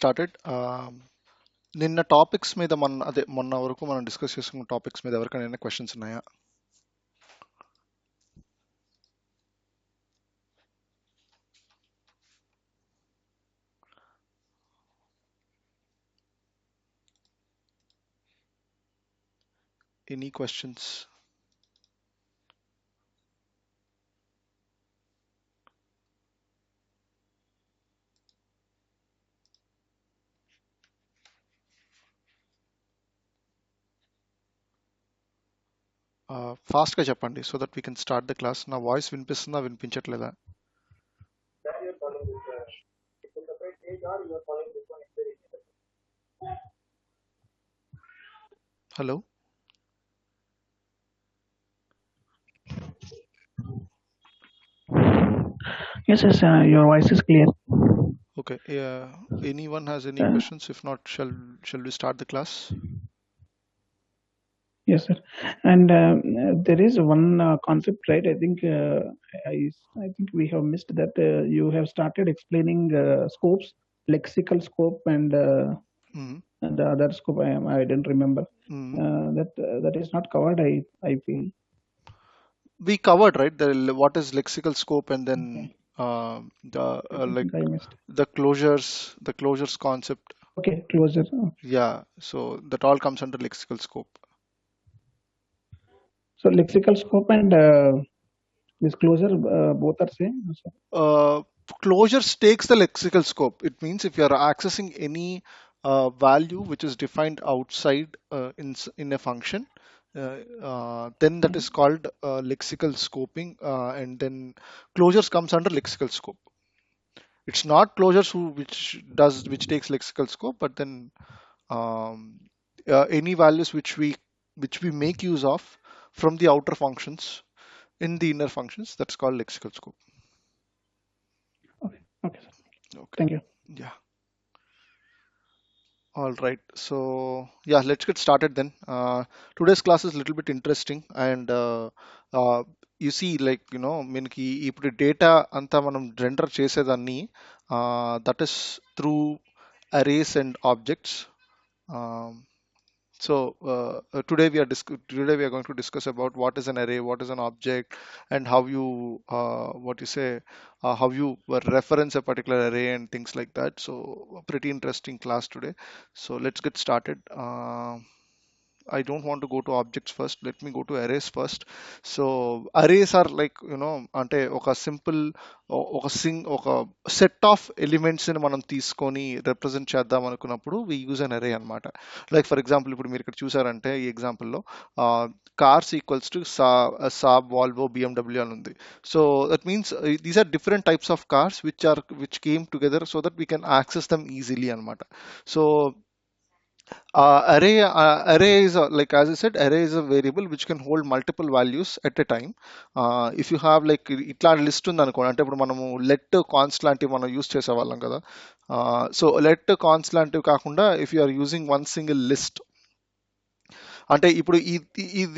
started. నిన్న topics మీద మొన్న వరకు మనం డిస్కస్ చేసుకున్న టాపిక్స్ మీద ఎవరికైనా క్వశ్చన్స్ ఉన్నాయా? Any questions? ఫాస్ట్గా చెప్పండి so that we can start the class. నా వాయిస్ వినిపిస్తుందా, వినిపించట్లేదా? Hello, Yes, your voice is clear. Okay. Anyone has any questions? If not, shall we start the class? Yes, sir. And there is one concept, right? I think we have missed that. You have started explaining scopes, lexical scope, and the other scope. I don't remember. That is not covered. I feel We covered, right? What is lexical scope, and then I think I missed. the closures concept. Okay, closure. Yeah, so that all comes under lexical scope. So lexical scope and this closure both are same. Closures takes the lexical scope. It means if you are accessing any value which is defined outside in a function, then that is called lexical scoping, and then closures comes under lexical scope. It's not closures which takes lexical scope, but then any values which we make use of from the outer functions in the inner functions, that's called lexical scope. Okay, sir. Okay. Thank you. Yeah. All right. So yeah, let's get started then. Today's class is a little bit interesting, and you see, like, మనకి ఇప్పుడు data అంతా మనం gender చేసేదాన్ని that is through arrays and objects. So today we are going to discuss about what is an array, what is an object, and how you how you reference a particular array and things like that. So a pretty interesting class today. So let's get started. I don't want to go to objects first. Let me go to arrays first. So arrays are like, అంటే ఒక simple ఒక set of elements ని మనం తీసుకొని represent చేద్దాం అనుకున్నప్పుడు we use అన్ అరే అనమాట. లైక్ ఫర్ ఎగ్జాంపుల్ ఇప్పుడు మీరు ఇక్కడ చూసారంటే ఈ ఎగ్జాంపుల్లో cars equals to Saab, Volvo, BMW అని ఉంది. So that means these are different types of cars which came together so that we can access them easily అనమాట. సో array is like, as I said, array is a variable which can hold multiple values at a time. If you have like ఇట్లాంటి list ఉంది అనుకోండి, అంటే ఇప్పుడు మనము let const లాంటివి మనం యూస్ చేసేవాళ్ళం కదా. సో లెట్ కాన్స్ లాంటివి కాకుండా if you are using one single list, అంటే ఇప్పుడు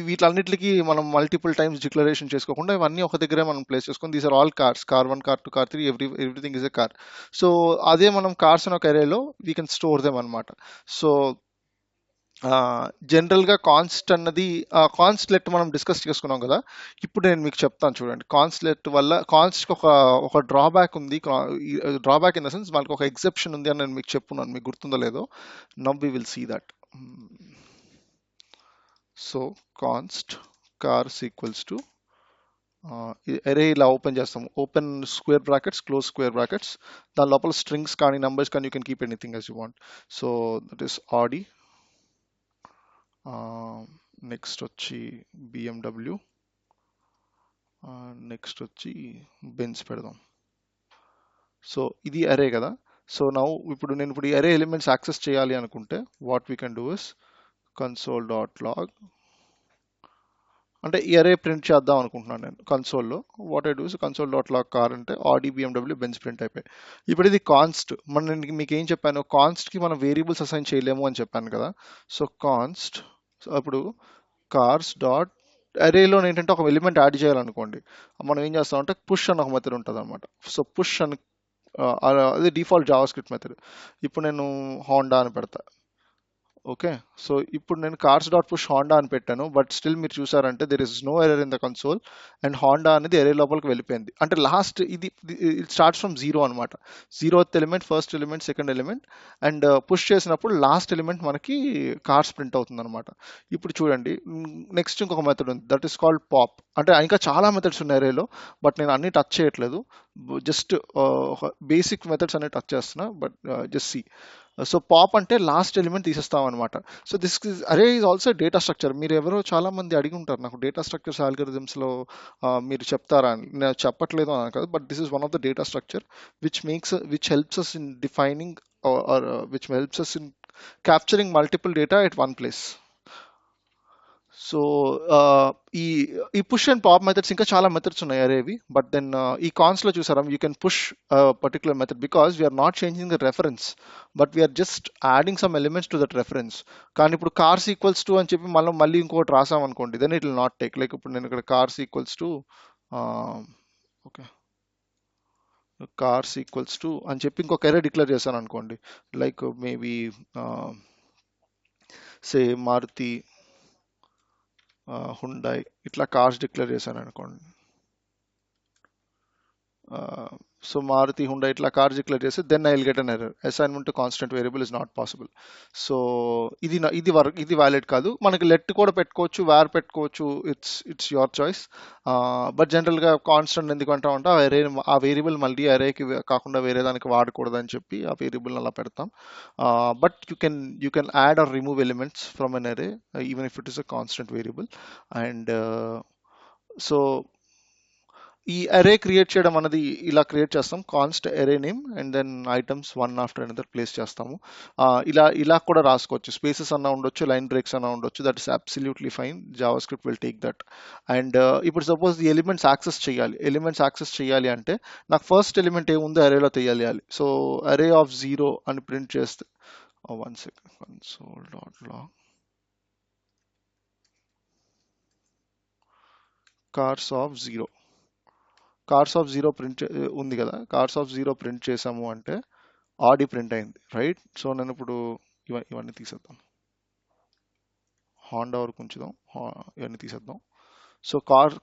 వీటన్నిటికి మనం మల్టిపుల్ టైమ్స్ డిక్లరేషన్ చేసుకోకుండా ఇవన్నీ ఒక దగ్గరే మనం ప్లేస్ చేసుకొని these are all cars, car 1, car 2, car 3, everything is a car. So అదే మనం కార్స్ అని ఒక అరేలో వీ కెన్ స్టోర్ దెమ్ అనమాట. సో జనరల్గా కాన్స్ట్ అన్నది కాన్స్ట్ లెట్ మనం డిస్కస్ చేసుకున్నాం కదా. ఇప్పుడు నేను మీకు చెప్తాను చూడండి, కాన్స్ట్ లెట్ వల్ల కాన్స్ట్కి ఒక డ్రాబ్యాక్ ఉంది. డ్రాబ్యాక్ ఇన్ ద సెన్స్ వాళ్ళకి ఒక ఎగ్జెప్షన్ ఉంది అని నేను మీకు చెప్పున్నాను, మీకు గుర్తుందో లేదో. Now we will see that. So const cars equals to array ఇలా ఓపెన్ చేస్తాం, open square brackets, close square brackets, దాని లోపల స్ట్రింగ్స్ కానీ నంబర్స్ కానీ you can keep anything as you want. So that is Audi. Next వచ్చి BMW, next వచ్చి Benz పెడదాం. So ఇది అరే కదా. సో ఇప్పుడు నేను ఈ అరే ఎలిమెంట్స్ యాక్సెస్ చేయాలి అనుకుంటే what we can do is console dot log, అంటే ఈ అరే ప్రింట్ చేద్దాం అనుకుంటున్నాను నేను కన్సోల్లో. What I do is console dot log car అంటే ఆడి బిఎండబ్ల్యూ బెన్స్ ప్రింట్ అయిపోయి. ఇప్పుడు ఇది కాన్స్ట్. నేను మీకు ఏం చెప్పాను, కాన్స్ట్కి మనం వేరియబుల్స్ అసైన్ చేయలేము అని చెప్పాను కదా. సో కాన్స్ట్, అప్పుడు కార్స్ డాట్ అరేలో ఏంటంటే ఒక ఎలిమెంట్ యాడ్ చేయాలనుకోండి, మనం ఏం చేస్తామంటే పుష్ అని ఒక మెథడ్ ఉంటుంది అనమాట. సో పుష్ అని అదే డిఫాల్ట్ జావా స్క్రిప్ట్ మెథడ్. ఇప్పుడు నేను హోండా అని పెడతా. ఓకే, సో ఇప్పుడు నేను కార్స్ డాట్ పుష్ హోండా అని పెట్టాను, బట్ స్టిల్ మీరు చూసారంటే there is no error in the console and Honda అనేది ఎరే లోపలికి వెళ్ళిపోయింది. అంటే లాస్ట్ ఇది ఇట్ స్టార్ట్స్ ఫ్రమ్ జీరో అనమాట. Zeroth element, first element, second element, and push చేసినప్పుడు లాస్ట్ ఎలిమెంట్ మనకి కార్స్ ప్రింట్ అవుతుంది అనమాట. ఇప్పుడు చూడండి, నెక్స్ట్ ఇంకొక మెథడ్ ఉంది, దట్ ఈస్ కాల్డ్ పాప్. అంటే ఇంకా చాలా మెథడ్స్ ఉన్నాయి ఎరేలో, బట్ నేను అన్ని టచ్ చేయట్లేదు, జస్ట్ బేసిక్ మెథడ్స్ అన్ని టచ్ చేస్తున్నా, but just see. So pop అంటే లాస్ట్ ఎలిమెంట్ తీసేస్తాం అనమాట. సో దిస్ అరే ఈజ్ ఆల్సో డేటా స్ట్రక్చర్. మీరు ఎవరో చాలా మంది అడిగి ఉంటారు నాకు డేటా స్ట్రక్చర్స్ ఆల్గరిథమ్స్లో మీరు చెప్తారా అని. నేను చెప్పట్లేదు అని కాదు, but this is one of the data structure which helps us in defining or which helps us in capturing multiple data at one place. So ఈ ఈ పుష్ అండ్ పాప్ మెథడ్స్ ఇంకా చాలా మెథడ్స్ ఉన్నాయి అరేవి, బట్ దెన్ ఈ const లో చూసారా, you can push particular method because we're not changing the reference, but we're just adding some elements to that reference. కానీ ఇప్పుడు కార్స్ ఈక్వల్స్ టు అని చెప్పి మళ్ళీ ఇంకోటి రాసాం అనుకోండి, then it will not take. Like ఇప్పుడు నేను ఇక్కడ cars equals to okay, cars equals to అని చెప్పి ఇంకొక ఎరే డిక్లేర్ చేశాను అనుకోండి, like maybe say Maruti, Hyundai, ఇట్లా కార్స్ డిక్లేర్ చేశాను అనుకోండి. సో మారుతి, హుండా ఇట్లా కార్స్ డిక్లేర్ చేస్తే then I will get an error, assignment to constant variable is not possible. So ఇది వ్యాలిడ్ కాదు. మనకి లెట్ కూడా పెట్టుకోవచ్చు, వేర్ పెట్టుకోవచ్చు, ఇట్స్ యువర్ చాయిస్. బట్ జనరల్గా కాన్స్టెంట్ ఎందుకు అంటా ఉంటా, ఆ వేరియబుల్ మళ్ళీ అరేకి కాకుండా వేరే దానికి వాడకూడదని చెప్పి ఆ వేరియబుల్ అలా పెడతాం. But you can add or remove elements from an array even if it is a constant variable. And so ఈ అరే క్రియేట్ చేయడం అనేది ఇలా క్రియేట్ చేస్తాం, const array name and then items one after another place చేస్తాము. ఇలా కూడా రాసుకోవచ్చు, spaces అన్నా ఉండొచ్చు, లైన్ బ్రేక్స్ అన్నా ఉండొచ్చు, that is absolutely fine. Java script will take that. And ఇప్పుడు సపోజ్ ఈ ఎలిమెంట్స్ యాక్సెస్ చేయాలి అంటే నాకు ఫస్ట్ ఎలిమెంట్ ఏముందో అరేలో తెలియాలి. సో అరే ఆఫ్ జీరో అని ప్రింట్ చేస్తే, one second, console dot log cars of zero print ఉంది కదా, కార్స్ ఆఫ్ జీరో ప్రింట్ చేసాము అంటే ఆడి ప్రింట్ అయింది, రైట్? సో నేను ఇప్పుడు ఇవన్నీ తీసేద్దాం, హాండా వరకు ఉంచుదాం, ఇవన్నీ తీసేద్దాం. So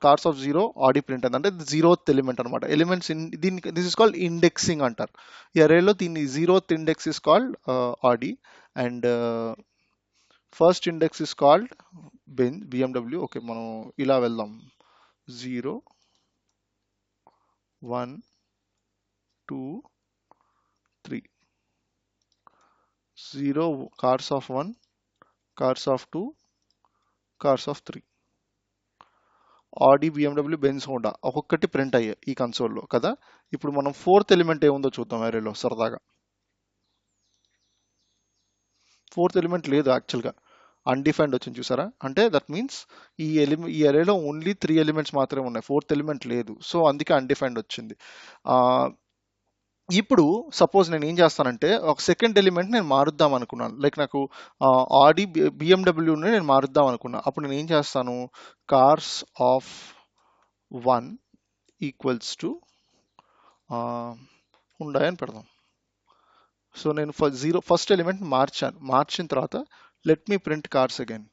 cars of zero Audi print అయింది అంటే జీరోత్ ఎలిమెంట్ అనమాట. ఎలిమెంట్స్ దీనికి దిస్ ఇస్ కాల్డ్ ఇండెక్సింగ్ అంటారు. ఈ అరేలో దీన్ని zeroth index is called Audi, and first index is called BMW. Okay, మనం ఇలా వెళ్దాం, 0 1 2 3, 0 cars of 1, cars of 2, cars of 3, Audi, BMW, Benz, Honda ఒక్కొక్కటి ప్రింట్ అయ్యాయి ఈ కన్సోల్లో కదా. ఇప్పుడు మనం ఫోర్త్ ఎలిమెంట్ ఏముందో చూద్దాం అరేలో సరదాగా. ఫోర్త్ ఎలిమెంట్ లేదు యాక్చువల్గా, అన్డిఫైన్డ్ వచ్చింది చూసారా. అంటే దట్ మీన్స్ ఈ అరేలో ఓన్లీ 3 ఎలిమెంట్స్ మాత్రమే ఉన్నాయి, ఫోర్త్ ఎలిమెంట్ లేదు. సో అందుకే అన్డిఫైన్డ్ వచ్చింది. ఇప్పుడు సపోజ్ నేను ఏం చేస్తానంటే ఒక సెకండ్ ఎలిమెంట్ నేను మారుద్దాం అనుకున్నాను, లైక్ నాకు ఆడి, బిఎండబ్ల్యూని నేను మారుద్దాం అనుకున్నా. అప్పుడు నేను ఏం చేస్తాను, cars of 1 equals to Hyundai అని పెడదాం. సో నేను ఫస్ట్ ఎలిమెంట్ మార్చిన తర్వాత let me print cars again.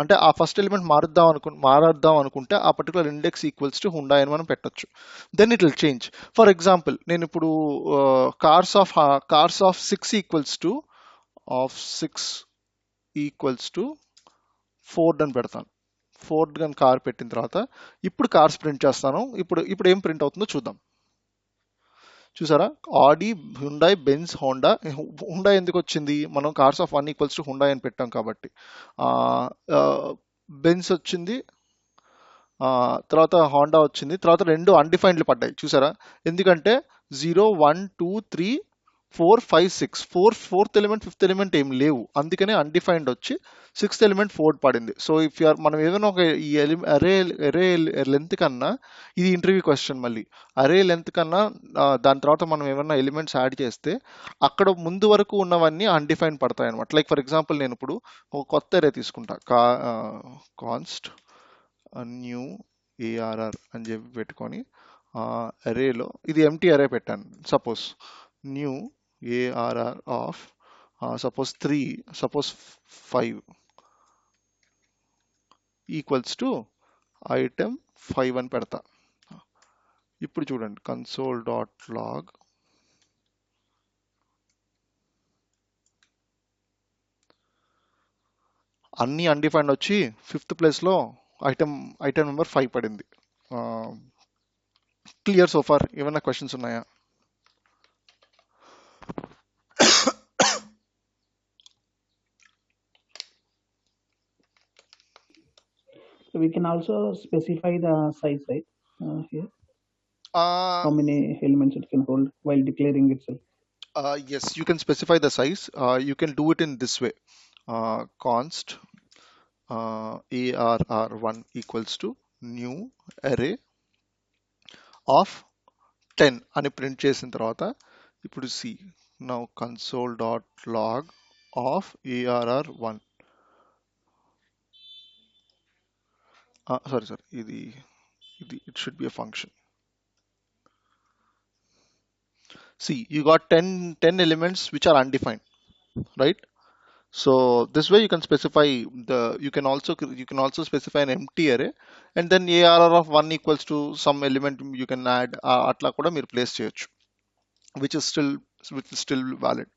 అంటే ఆ ఫస్ట్ ఎలిమెంట్ మారుద్దాం అనుకుంటే ఆ particular index equals to Hyundai అని మనం పెట్టొచ్చు. Then it will change. For example నేను ఇప్పుడు cars of 6 equals to Ford అని పెడతాను. ఫోర్డ్ అని కార్ పెట్టిన తర్వాత ఇప్పుడు కార్స్ ప్రింట్ చేస్తాను. ఇప్పుడు ఏం ప్రింట్ అవుతుందో చూద్దాం. చూసారా, ఆడి, హుండాయ్, బెంజ్, హోండా. హుండా ఎందుకు వచ్చింది, మనం cars of 1 equals to Hyundai అని పెట్టాం కాబట్టి. బెంజ్ వచ్చింది, తర్వాత హోండా వచ్చింది, తర్వాత రెండు అన్డిఫైన్డ్లు పడ్డాయి చూసారా. ఎందుకంటే 0 1 2 3 4 5 6 ఫోర్త్ ఎలిమెంట్, ఫిఫ్త్ ఎలిమెంట్ ఏం లేవు, అందుకనే అన్డిఫైన్డ్ వచ్చి సిక్స్త్ ఎలిమెంట్ 4 పడింది. సో ఇఫ్ మనం ఏదైనా ఒక ఈ అరే లెంత్ కన్నా, ఇది ఇంటర్వ్యూ క్వశ్చన్ మళ్ళీ, అరే లెంత్ కన్నా దాని తర్వాత మనం ఏమైనా ఎలిమెంట్స్ యాడ్ చేస్తే అక్కడ ముందు వరకు ఉన్నవన్నీ అన్డిఫైన్ పడతాయి అనమాట. లైక్ ఫర్ ఎగ్జాంపుల్ నేను ఇప్పుడు ఒక కొత్త అరే తీసుకుంటా, కాన్స్ట్ న్యూ ఏఆర్ఆర్ అని చెప్పి పెట్టుకొని అరేలో ఇది ఎంటీ అరే పెట్టాను. Suppose new ARR of suppose 3, suppose 5 equals to item 5 అని పెడతా. ఇప్పుడు చూడండి కన్సోల్ డాట్ లాగ్ అన్ని అన్డిఫైన్డ్ వచ్చి 5th ప్లేస్లో ఐటమ్ నెంబర్ 5 పడింది. Clear so far? ఏమైనా క్వశ్చన్స్ ఉన్నాయా? So we can also specify the size, right? Here, how many elements it can hold while declaring itself. Yes, you can specify the size. You can do it in this way. Const arr1 equals to new array of 10 అని print చేసిన తర్వాత ఇప్పుడు see now console dot log of arr1. Sorry, ఇది it should be a function. See, you got 10 elements which are undefined, right? So this way you can specify you can also specify an empty array, and then arr of 1 equals to some element you can add atla kuda meer place cheyochu, which is still valid.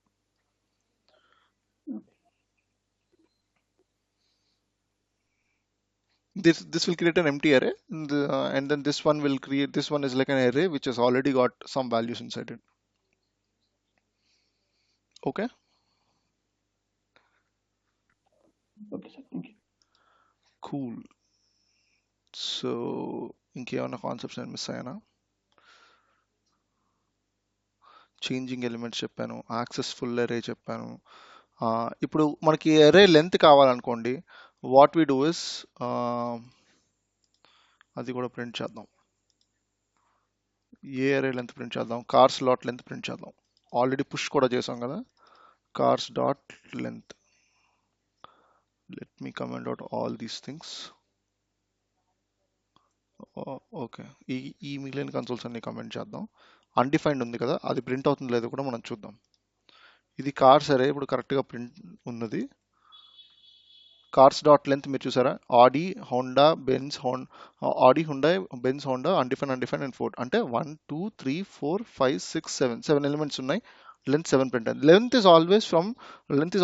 This will create an empty array, and then this one is like an array which has already got some values inside it. Okay. Okay, sir. Thank you. Cool. So ఇంకేమైనా concepts నేను miss అయ్యానా? Changing elements చెప్పాను, access full array చెప్పాను. ఇప్పుడు మనకి array length కావాలనుకోండి, what we do is అది కూడా ప్రింట్ చేద్దాం. ఏ అరే లెంత్ ప్రింట్ చేద్దాం? కార్స్ లాట్ లెంత్ ప్రింట్ చేద్దాం. ఆల్రెడీ పుష్ కూడా చేసాం కదా, cars dot length. Let me comment out all these things. Okay, ఈ మిగిలిన కన్సోల్స్ అన్ని కమెంట్ చేద్దాం. అన్డిఫైన్డ్ ఉంది కదా, అది ప్రింట్ అవుతుంది లేదో కూడా మనం చూద్దాం. ఇది కార్స్ అరే ఇప్పుడు కరెక్ట్గా ప్రింట్ ఉన్నది. కార్స్ డాట్ లెంత్ మీరు చూసారా? Audi Honda Benz Audi Hyundai Benz Honda undefined and 4 అంటే 1 2 3 4 5 6 7 ఎలిమెంట్స్ ఉన్నాయి. లెంత్ 7 ప్రింట్ అయింది. Length is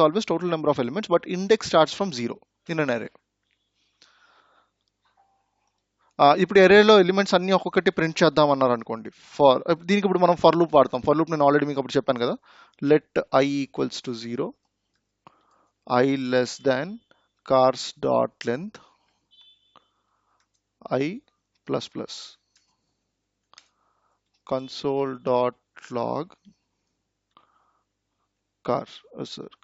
always total number of elements, but index starts from 0 in an అరే. ఇప్పుడు అరేలో ఎలిమెంట్స్ అన్ని ఒక్కొక్కటి ప్రింట్ చేద్దాం అన్నారు అనుకోండి. దీనికి ఇప్పుడు మనం ఫర్ లూప్ వాడతాం. ఫర్ లూప్ నేను ఆల్రెడీ మీకు అప్పుడు చెప్పాను కదా. Let I equals to 0, I less than cars dot length I plus plus console dot log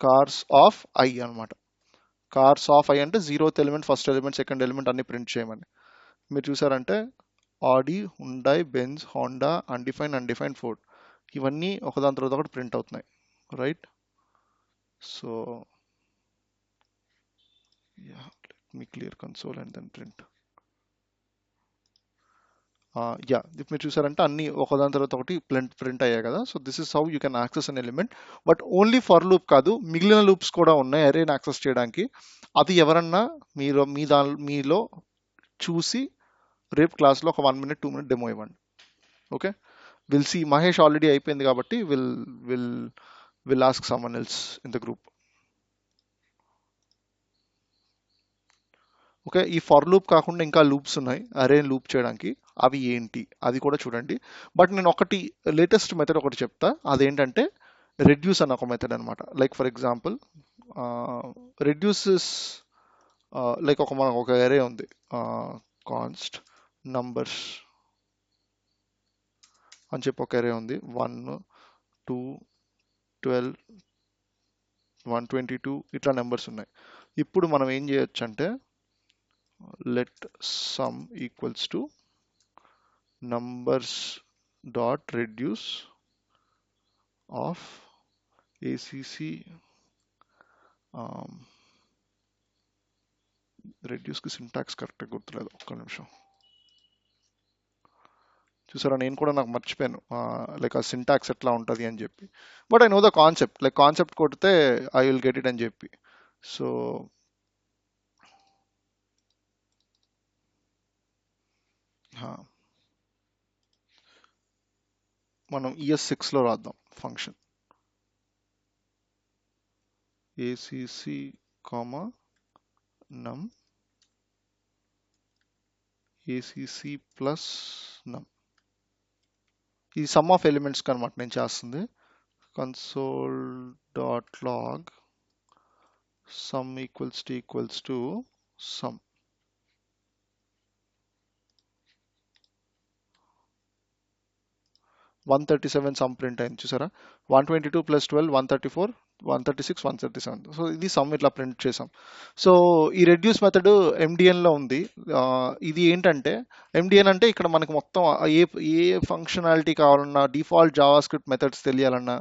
cars of I అనమాట. కార్స్ ఆఫ్ ఐ అంటే 0th element, first element, second element అన్ని print చేయమని. మీరు చూసారంటే Audi Hyundai Benz Honda undefined Ford ఇవన్నీ ఒకదాని తర్వాత ఒకటి ప్రింట్ అవుతున్నాయి, right? So let me clear console and then print. ఇప్పుడు మీరు చూసారంటే అన్ని ఒకదాని తర్వాత ఒకటి ప్రింట్ అయ్యాయి కదా. So this is how you can access an element. But only for loop కాదు, మిగిలిన లూప్స్ కూడా ఉన్నాయి అరేని యాక్సెస్ చేయడానికి. అది ఎవరన్నా మీలో చూసి రేపు క్లాస్లో ఒక 1 minute 2 minute డెమో ఇవ్వండి. Okay, will see. Mahesh already అయిపోయింది కాబట్టి will ask someone else in the group. Okay, ఈ ఫర్ లూప్ కాకుండా ఇంకా లూప్స్ ఉన్నాయి అరే లూప్ చేయడానికి. అవి ఏంటి అది కూడా చూడండి. బట్ నేను ఒకటి లేటెస్ట్ మెథడ్ ఒకటి చెప్తా. అదేంటంటే రెడ్యూస్ అన్న ఒక మెథడ్ అనమాట. Like for example reduces like మనకు ఒక అరే ఉంది, కాన్స్ట్ నంబర్స్ అని చెప్పి ఒక అరే ఉంది. 1 2 12 122 ఇట్లా నెంబర్స్ ఉన్నాయి. ఇప్పుడు మనం ఏం చేయొచ్చు అంటే let sum equals to numbers dot reduce of acc reduce కి సింటాక్స్ కరెక్ట్గా గుర్తులేదు, ఒక్క నిమిషం. చూసారా, నేను కూడా నాకు మర్చిపోయాను లైక్ ఆ సింటాక్స్ ఎట్లా ఉంటుంది అని చెప్పి. But I know the concept, like concept కొడితే ఐ విల్ గెట్ ఇట్ అని చెప్పి. సో మనం ES6లో రాద్దాం function ACC comma num ACC plus num. ఈ సమ్ ఆఫ్ ఎలిమెంట్స్ కనమాట నేను చేస్తుంది. Console dot log sum equals to sum. 137 sum print అయింది చూసారా. 122 ప్లస్ 12 134 136 137. సో ఇది సమ్ ఇట్లా ప్రింట్ చేసాం. సో ఈ రెడ్యూస్ మెథడ్ ఎండిఎన్లో ఉంది. ఇది ఏంటంటే ఎండిఎన్ అంటే ఇక్కడ మనకి మొత్తం ఏ ఏ ఫంక్షనాలిటీ కావాలన్నా డిఫాల్ట్ జావా స్క్రిప్ట్ మెథడ్స్ తెలియాలన్నా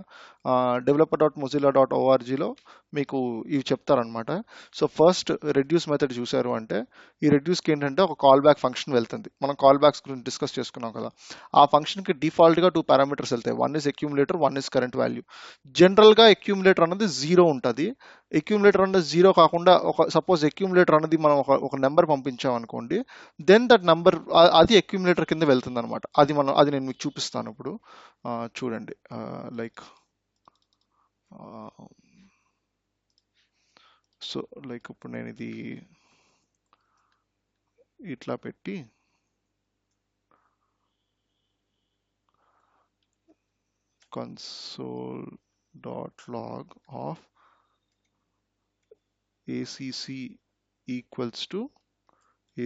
developer.mozilla.orgలో మీకు ఇవి చెప్తారనమాట. సో ఫస్ట్ రెడ్యూస్ మెథడ్ చూసారు అంటే ఈ రెడ్యూస్కి ఏంటంటే ఒక కాల్ బ్యాక్ ఫంక్షన్ వెళ్తుంది. మనం కాల్ బ్యాక్స్ గురించి డిస్కస్ చేసుకున్నాం కదా. ఆ ఫంక్షన్కి డిఫాల్ట్గా 2 పారామీటర్స్ వెళ్తాయి. One is accumulator, one is current value. జనరల్గా అక్యూములేటర్ అనేది 0 ఉంటుంది. అక్యూములేటర్ అనేది 0 కాకుండా ఒక సపోజ్ అక్యూములేటర్ అనేది మనం ఒక నెంబర్ పంపించాం అనుకోండి, దెన్ దట్ నెంబర్ అది అక్యూములేటర్ కింద వెళ్తుంది అనమాట. అది నేను మీకు చూపిస్తాను ఇప్పుడు. చూడండి లైక్ సో లైక్ ఇప్పుడు నేను ఇది ఇట్లా పెట్టి console.log of acc equals to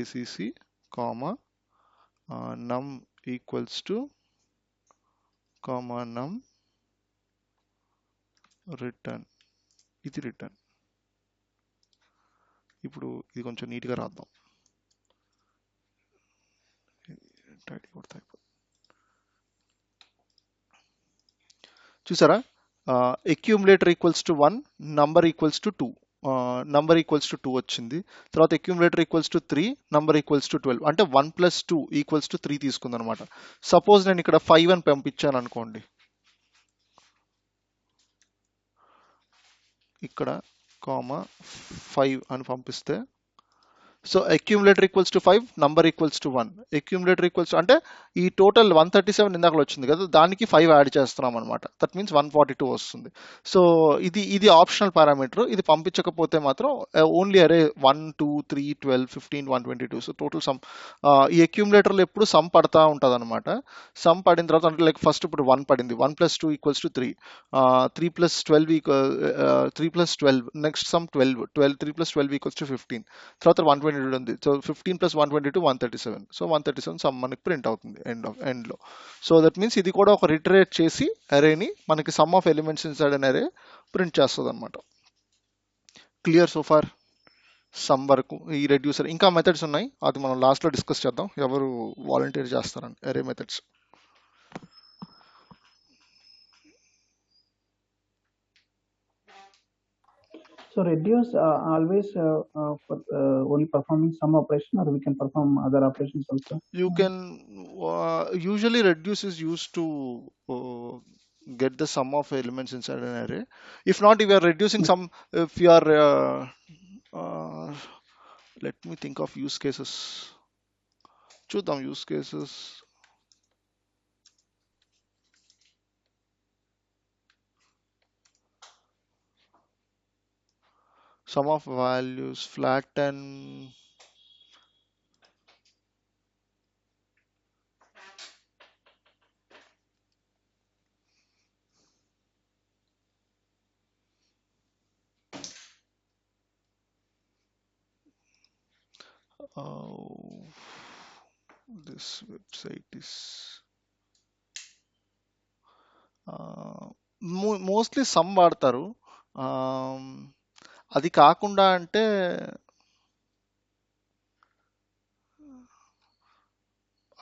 acc comma num equals to comma num return. ఇది రిటర్న్. ఇప్పుడు ఇది కొంచెం నీట్గా రాద్దాం. చూసారా, accumulator equals to 1, number equals to 2, number equals to 2 వచ్చింది. తర్వాత accumulator equals to 3, number equals to 12. అంటే 1 + 2 = 3 తీసుకుంది అనమాట. సపోజ్ నేను ఇక్కడ 5 అని పంపించాను అనుకోండి, ఇక్కడ కామా 5 అని పంపిస్తే so accumulator equals to 5, number equals to 1. Accumulator equals అంటే ఈ టోటల్ 137 ఇందాకలో వచ్చింది కదా, దానికి 5 యాడ్ చేస్తున్నాం అనమాట. దట్ మీన్స్ 142 వస్తుంది. సో ఇది ఆప్షనల్ పారామీటర్. ఇది పంపించకపోతే మాత్రం ఓన్లీ అరే 1 2 3 12 15 122. So total some. ఈ అక్యూములేటర్లో ఎప్పుడు సమ్ పడతా ఉంటుంది అనమాట. సమ్ పడిన తర్వాత అంటే లైక్ ఫస్ట్ ఇప్పుడు 1 పడింది, 1 + 2 = 3, 3 + 12 3 + 12, నెక్స్ట్ సమ్ 12, 3 + 12 = 15. తర్వాత 122 ఉంది. సో 15 + 122 137. సో 137 సమ్ మనకి ప్రింట్ అవుతుంది ఎండ్లో. సో దట్ మీన్స్ ఇది కూడా ఒక రిటరేట్ చేసి అరేని మనకి సమ్ ఆఫ్ ఎలిమెంట్స్ ఇన్సైడ్ అన్ అరే ప్రింట్ చేస్తుంది అనమాట. Clear so far? సమ్ వరకు ఈ రెడ్యూసర్. ఇంకా మెథడ్స్ ఉన్నాయి, అది మనం లాస్ట్లో డిస్కస్ చేద్దాం. ఎవరు వాలంటీర్ చేస్తారని అరే methods. So reduce always for only performing some operation, or we can perform other operations also. You can usually reduce is used to get the sum of elements inside an array. If not, if you are reducing some, if you are let me think of use cases. చూద్దాం use cases. Sum of values, flatten. This website is mostly some వాడతారు. అది కాకుండా అంటే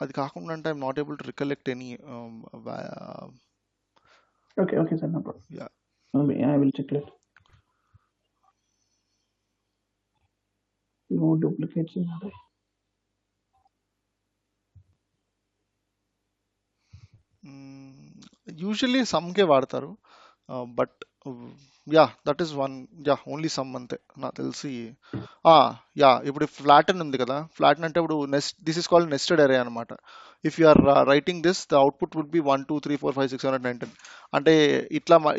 I'm not able to recollect any. Okay, sir, no problem. Yeah. I will check it. No duplicates in array. Usually సమ్కే వాడతారు. But yeah that is one. Yeah only sum అంతే నాకు తెలిసి. Yeah ఇప్పుడు ఫ్లాటెన్ ఉంది కదా, ఫ్లాటెన్ అంటే ఇప్పుడు nest, this is called nested array అనమాట. If you are writing this, the output would be 1 2 3 4 5 6 7 8 9 10. అంటే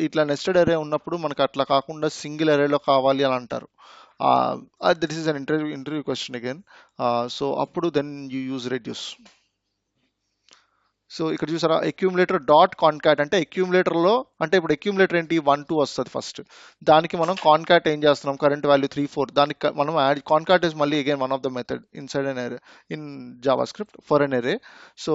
ఇట్లా నెస్టెడ్ అరే ఉన్నప్పుడు మనకు అట్లా కాకుండా సింగిల్ అరేలో కావాలి అని అంటారు. This is an interview question again. So అప్పుడు then you use reduce. So ఇక్కడ చూసారా, అక్యూములేటర్ డాట్ కాన్కాట్ అంటే అక్యూములేటర్లో, అంటే ఇప్పుడు అక్యూములేటర్ ఏంటి, 1 2 వస్తుంది ఫస్ట్. దానికి మనం కాన్కాట్ ఏం చేస్తున్నాం, కరెంట్ వాల్యూ 3 4, దానికి మనం యాడ్ కాన్కాట్ ఇస్ మళ్ళీ again one of the method inside an array in JavaScript for an array. So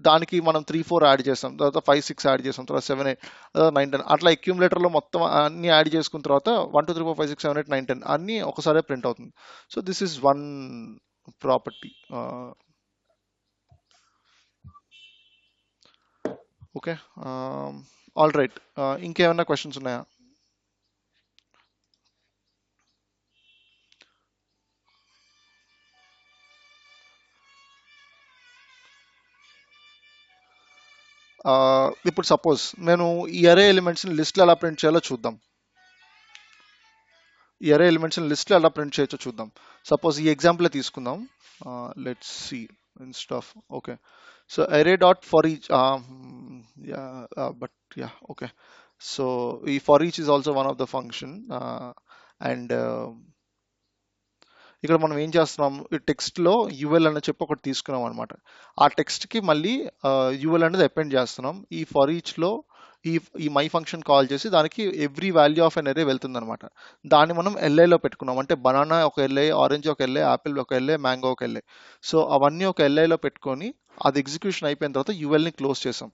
దానికి మనం 3 4 యాడ్ చేస్తాం, తర్వాత 5 6 యాడ్ చేస్తాం, తర్వాత 7 8 9 10 అట్లా అక్యూములేటర్లో మొత్తం అన్ని యాడ్ చేసుకున్న తర్వాత 1 2 3 4 5 6 7 8 9 10 అన్ని ఒకసారి ప్రింట్ అవుతుంది. So this is one property. Okay, all right. ఇంకేమైనా క్వశ్చన్స్ ఉన్నాయా? ఇప్పుడు సపోజ్ నేను ఈ అరే ఎలిమెంట్స్ని లిస్ట్లో ఎలా ప్రింట్ చేయాలో చూద్దాం. ఈ అరే ఎలిమెంట్స్ని లిస్ట్లో ఎలా ప్రింట్ చేయొచ్చో చూద్దాం. సపోజ్ ఈ ఎగ్జాంపుల్ తీసుకుందాం. Let's see instead of, okay, so array dot for each, yeah, but yeah, okay. So ఈ for each is also one of the function. And ఇక్కడ మనం ఏం చేస్తున్నాం, ఈ టెక్స్ట్లో యుఎల్ అని చెప్పి ఒకటి తీసుకున్నాం అనమాట. ఆ టెక్స్ట్కి మళ్ళీ యుఎల్ అనేది అపెండ్ చేస్తున్నాం. ఈ ఫర్ ఈచ్లో ఈ ఈ మై ఫంక్షన్ కాల్ చేసి దానికి ఎవ్రీ వాల్యూ ఆఫ్ అన్ ఎరే వెళ్తుంది అనమాట. దాన్ని మనం ఎల్ఐలో పెట్టుకున్నాం, అంటే బనానా ఒక ఎల్ఐ, ఆరెంజ్ ఒక ఎల్ఐ, యాపిల్ ఒక ఎల్ఐ, మ్యాంగో ఒక ఎల్ఐ. సో అవన్నీ ఒక ఎల్ఐలో పెట్టుకొని అది ఎగ్జిక్యూషన్ అయిపోయిన తర్వాత యుఎల్ని క్లోజ్ చేసాం.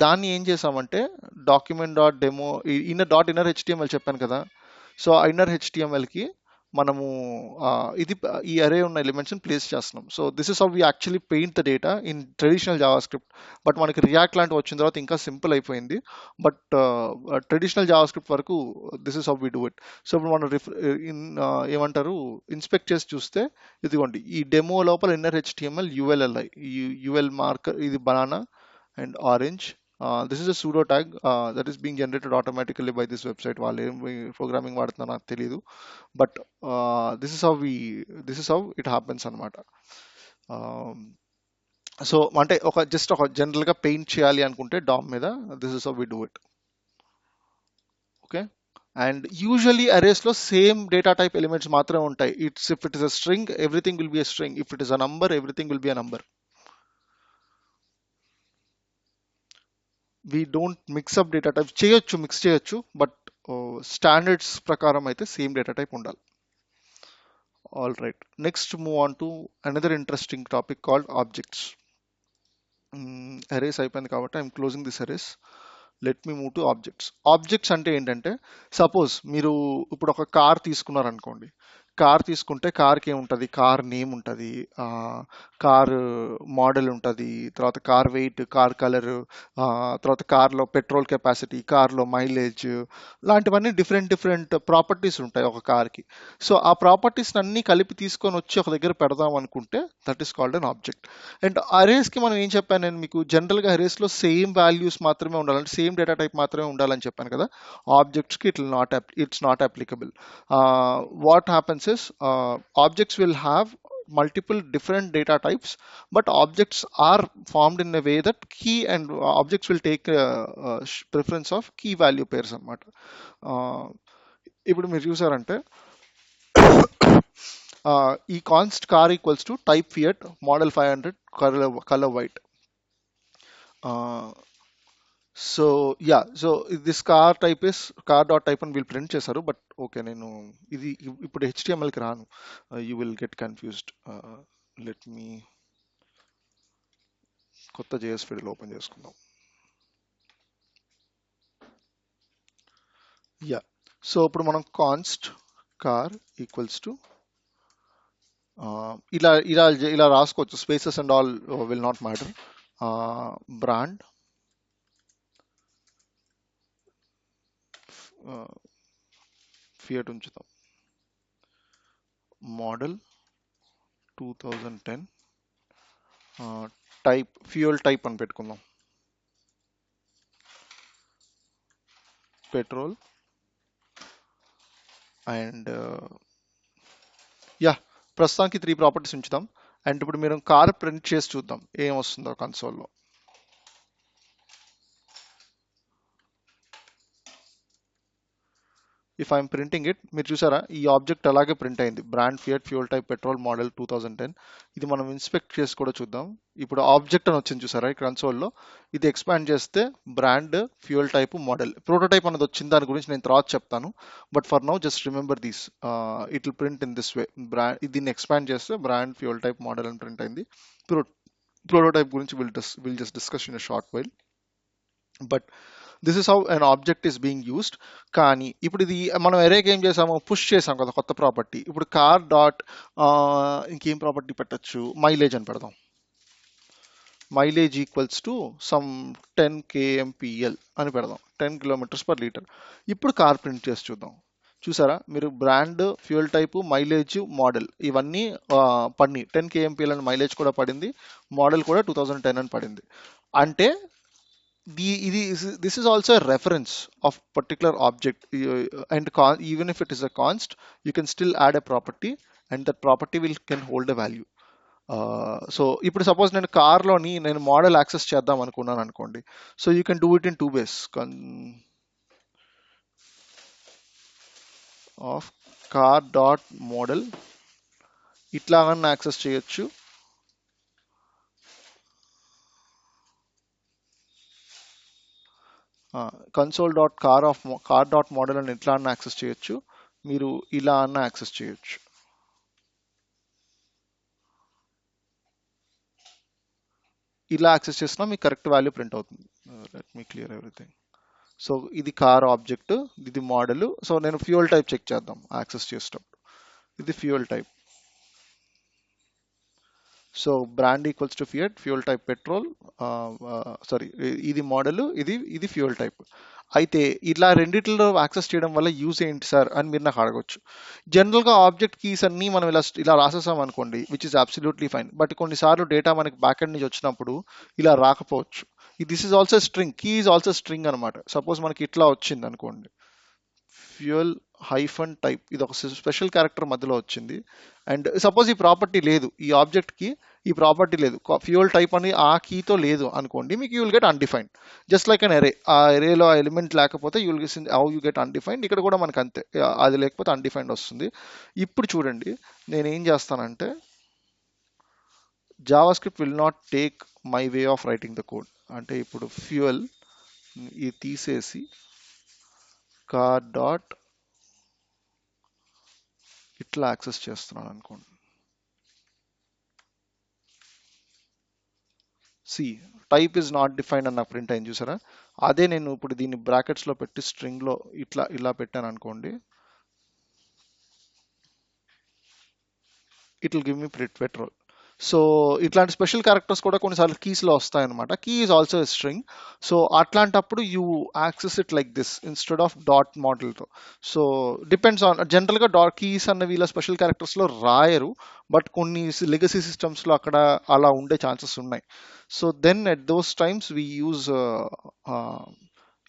దాన్ని ఏం చేసామంటే document dot demo, inner HTML చెప్పాను కదా. సో ఆ ఇన్నర్ హెచ్టిఎంఎల్కి మనము ఇది ఈ అరే ఉన్న ఎలిమెంట్స్ని ప్లేస్ చేస్తున్నాం. So this is how we actually paint the data in traditional JavaScript. But మనకి రియాక్ట్ లాంటి వచ్చిన తర్వాత ఇంకా సింపుల్ అయిపోయింది. బట్ ట్రెడిషనల్ జావా స్క్రిప్ట్ వరకు this is how we do it. So ఇప్పుడు మనం ఏమంటారు, ఇన్స్పెక్ట్ చేసి చూస్తే ఇదిగోండి ఈ డెమో లోపల ఇన్నర్ హెచ్టిఎంఎల్ యుఎల్ఎల్ఐ, యుఎల్ మార్కర్ ఇది banana and orange. This is a pseudo tag that is being generated automatically by this website. వాళ్ళు ఏం ప్రోగ్రామింగ్ వాడుతున్నా నాకు తెలియదు. But this is how it happens అనమాట. సో అంటే జస్ట్ ఒక జనరల్గా పెయింట్ చేయాలి అనుకుంటే డామ్ మీద, this is how we do it. Okay, and usually అరేస్లో సేమ్ డేటా టైప్ ఎలిమెంట్స్ మాత్రమే ఉంటాయి. If it is a string, everything will be a string. If it is a number, everything will be a number. We don't mix up data type. చేయొచ్చు, mix చేయొచ్చు, but standards ప్రకారం అయితే same data type ఉండాలి. All right, next move on to another interesting topic called objects. Arrays అయిపోయింది కాబట్టి I'm closing this arrays. Let me move to objects. Objects అంటే ఏంటంటే, suppose మీరు ఇప్పుడు ఒక కార్ తీసుకున్నారనుకోండి. కార్ తీసుకుంటే కార్కి ఏముంటుంది, కార్ నేమ్ ఉంటుంది, కార్ మోడల్ ఉంటుంది, తర్వాత కార్ వెయిట్, కార్ కలర్, తర్వాత కార్లో పెట్రోల్ కెపాసిటీ, కార్లో మైలేజ్, లాంటివన్నీ డిఫరెంట్ డిఫరెంట్ ప్రాపర్టీస్ ఉంటాయి ఒక కార్కి. సో ఆ ప్రాపర్టీస్ అన్నీ కలిపి తీసుకొని వచ్చి ఒక దగ్గర పెడదాం అనుకుంటే that is called an object. And అరేస్కి మనం ఏం చెప్పాను నేను మీకు, జనరల్గా అరేస్లో సేమ్ వాల్యూస్ మాత్రమే ఉండాలంటే సేమ్ డేటా టైప్ మాత్రమే ఉండాలని చెప్పాను కదా. ఆబ్జెక్ట్స్కి it's not applicable. What happens is objects will have multiple different data types, but objects are formed in a way that key and objects will take preference of key value pairs అన్నమాట. ఇప్పుడు మీరు చూసారంటే ఈ const car equals to type fiat model 500 colour white. So yeah, so this car type is car dot type అని వీళ్ళు print చేశారు. But okay, నేను ఇది ఇప్పుడు హెచ్టిఎంఎల్కి రాను, you will get confused. Let me కొత్త జేఎస్ ఫైల్ ఓపెన్ చేసుకుందాం. Yeah, so ఇప్పుడు మనం కాన్స్ట్ కార్ ఈక్వల్స్ టు ఇలా ఇలా ఇలా రాసుకోవచ్చు. Spaces and all will not matter. Brand, fiat ఉంచుతాం, మోడల్ 2010, టైప్ ఫ్యూయల్ టైప్ అని పెట్టుకుందాం, పెట్రోల్. అండ్ యా, ప్రస్తుతానికి 3 ప్రాపర్టీస్ ఉంచుదాం. అండ్ ఇప్పుడు మీరు కార్ ప్రింట్ చేసి చూద్దాం ఏం వస్తుందో కన్సోల్లో. ఇఫ్ ఐఎమ్ ప్రింటింగ్ ఇట్, మీరు చూసారా ఈ ఆబ్జెక్ట్ అలాగే ప్రింట్ అయింది, brand fiat fuel type petrol model 2010. ఇది మనం ఇన్స్పెక్ట్ చేసి కూడా చూద్దాం. ఇప్పుడు ఆబ్జెక్ట్ అని వచ్చింది చూసారా ఈ కన్సోల్లో, ఇది ఎక్స్పాండ్ చేస్తే brand fuel type model prototype అనేది వచ్చింది. దాని గురించి నేను తర్వాత చెప్తాను, but for now just remember these. It will print in this way. దీన్ని ఎక్స్పాండ్ చేస్తే బ్రాండ్ ఫ్యూయల్ టైప్ మోడల్ అని ప్రింట్ అయింది. ప్రోటోటైప్ గురించి will just discuss in short while. But this is how an object is being used. కానీ ఇప్పుడు ఇది మనం ఎరేకి ఏం చేసాము, పుష్ చేసాం కదా కొత్త ప్రాపర్టీ. ఇప్పుడు కార్ డాట్ ఇంకేం ప్రాపర్టీ పెట్టచ్చు, మైలేజ్ అని పెడదాం. Mileage equals to some 10 kmpl అని పెడదాం, 10 km/L. ఇప్పుడు కార్ ప్రింట్ చేసి చూద్దాం. చూసారా మీరు, brand fuel type mileage model ఇవన్నీ పడినాయి. 10 kmpl అని మైలేజ్ కూడా పడింది, మోడల్ కూడా 2010 అని పడింది. అంటే this is also a reference of particular object, and even if it is a const, you can still add a property, and that property can hold a value. So ఇప్పుడు suppose నేను కార్లోని నేను model access చేద్దాం అనుకున్నాను అనుకోండి. So you can do it in 2 ways. Of car dot model ఇట్లా access చేయొచ్చు. Console dot car dot model అని ఇట్లా యాక్సెస్ చేయొచ్చు, మీరు ఇలా యాక్సెస్ చేయొచ్చు. ఇలా యాక్సెస్ చేసినా మీకు కరెక్ట్ వాల్యూ ప్రింట్ అవుతుంది. Let me clear everything. So ఇది కార్ ఆబ్జెక్ట్, ఇది మోడల్. సో నేను ఫ్యూయల్ టైప్ చెక్ చేద్దాం యాక్సెస్ చేసేటప్పుడు. ఇది fuel type. So brand equals to fiat, fuel type petrol, sorry ఇది మోడల్, ఇది ఫ్యూయల్ టైప్. అయితే ఇలా రెండిట్లో యాక్సెస్ చేయడం వల్ల యూజ్ ఏంటి సార్ అని మీరు నాకు అడగొచ్చు. జనరల్గా ఆబ్జెక్ట్ కీస్ అన్ని మనం ఇలా రాసేసాం అనుకోండి, which is absolutely fine. But కొన్నిసార్లు డేటా మనకి బ్యాక్ ఎండ్ నుంచి వచ్చినప్పుడు ఇలా రాకపోవచ్చు. This is also string, key is also string అనమాట. సపోజ్ మనకి ఇట్లా వచ్చింది అనుకోండి, ఫ్యూయల్ హైఫన్ టైప్, ఇది ఒక స్పెషల్ క్యారెక్టర్ మధ్యలో వచ్చింది. అండ్ సపోజ్ ఈ ప్రాపర్టీ లేదు, ఈ ఆబ్జెక్ట్ కి ఈ ప్రాపర్టీ లేదు, ఫ్యూయల్ టైప్ అని ఆ కీతో లేదు అనుకోండి, మీకు you will get undefined. Just like an array, ఆ ఎరేలో ఆ ఎలిమెంట్ లేకపోతే you will how you get undefined. ఇక్కడ కూడా మనకు అంతే, అది లేకపోతే అన్డిఫైన్డ్ వస్తుంది. ఇప్పుడు చూడండి నేను ఏం చేస్తానంటే, Java script will not take my way of writing the code. అంటే ఇప్పుడు ఫ్యూయల్ ఇది తీసేసి కార్ డాట్ ఇట్లా యాక్సెస్ చేస్తున్నాను అనుకోండి. C type is not defined అన్న ప్రింట్ అయింది చూసారా. అదే నేను ఇప్పుడు దీన్ని బ్రాకెట్స్లో పెట్టి స్ట్రింగ్లో ఇలా పెట్టాను అనుకోండి, it will give me petrol. సో ఇట్లాంటి స్పెషల్ క్యారెక్టర్స్ కూడా కొన్నిసార్లు కీస్లో వస్తాయన్నమాట. Key is also a string. So అట్లాంటప్పుడు you access it like this instead of dot మోడల్తో. సో డిపెండ్స్ ఆన్, జనరల్గా డాట్ కీస్ అన్నవి ఇలా స్పెషల్ క్యారెక్టర్స్లో రాయరు, బట్ కొన్ని లెగసీ సిస్టమ్స్లో అక్కడ అలా ఉండే ఛాన్సెస్ ఉన్నాయి. So then at those times we use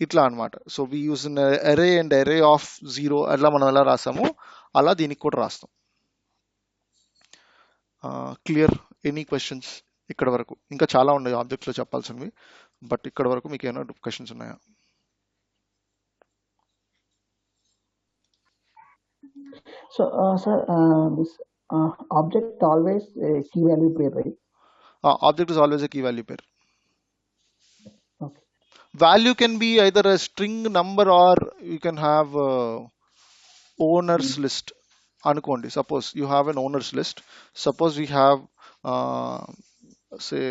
ఇట్లా అనమాట. So we use array and array of 0 అట్లా మనం ఎలా రాసామో అలా దీనికి కూడా రాస్తాం. క్లియర్? ఎనీ క్వశ్చన్స్ ఇక్కడ వరకు? ఇంకా చాలా ఉన్నాయి ఆబ్జెక్ట్స్లో చెప్పాల్సినవి, బట్ ఇక్కడ వరకు మీకు ఏమైనా క్వశ్చన్స్ ఉన్నాయా? So, sir, this object always a key value pair, right? Object is always a key value pair. Okay. Value can be either a string number or you can have owners list. అనుకోండి, suppose you have an owners list. Suppose we have say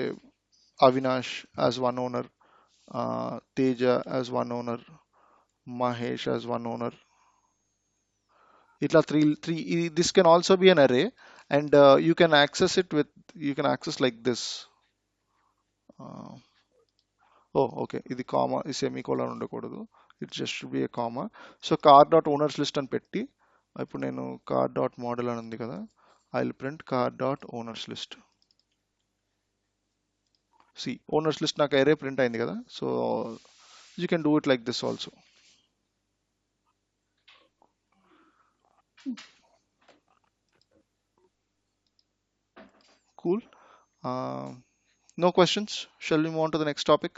Avinash as one owner, Teja as one owner, Mahesh as one owner. Itla three. This can also be an array, and you can access it with, you can access like this. Oh, okay. ఇది comma, ఈ semicolon ఉండకూడదు. It just should be A comma. So car dot owners list అని పెట్టి, ఇప్పుడు నేను car dot model అని ఉంది కదా, I will print car dot owners list. See, owners list నాకు array print అయింది కదా, so you can do it like this also. Cool. No questions? Shall we move on to the next topic?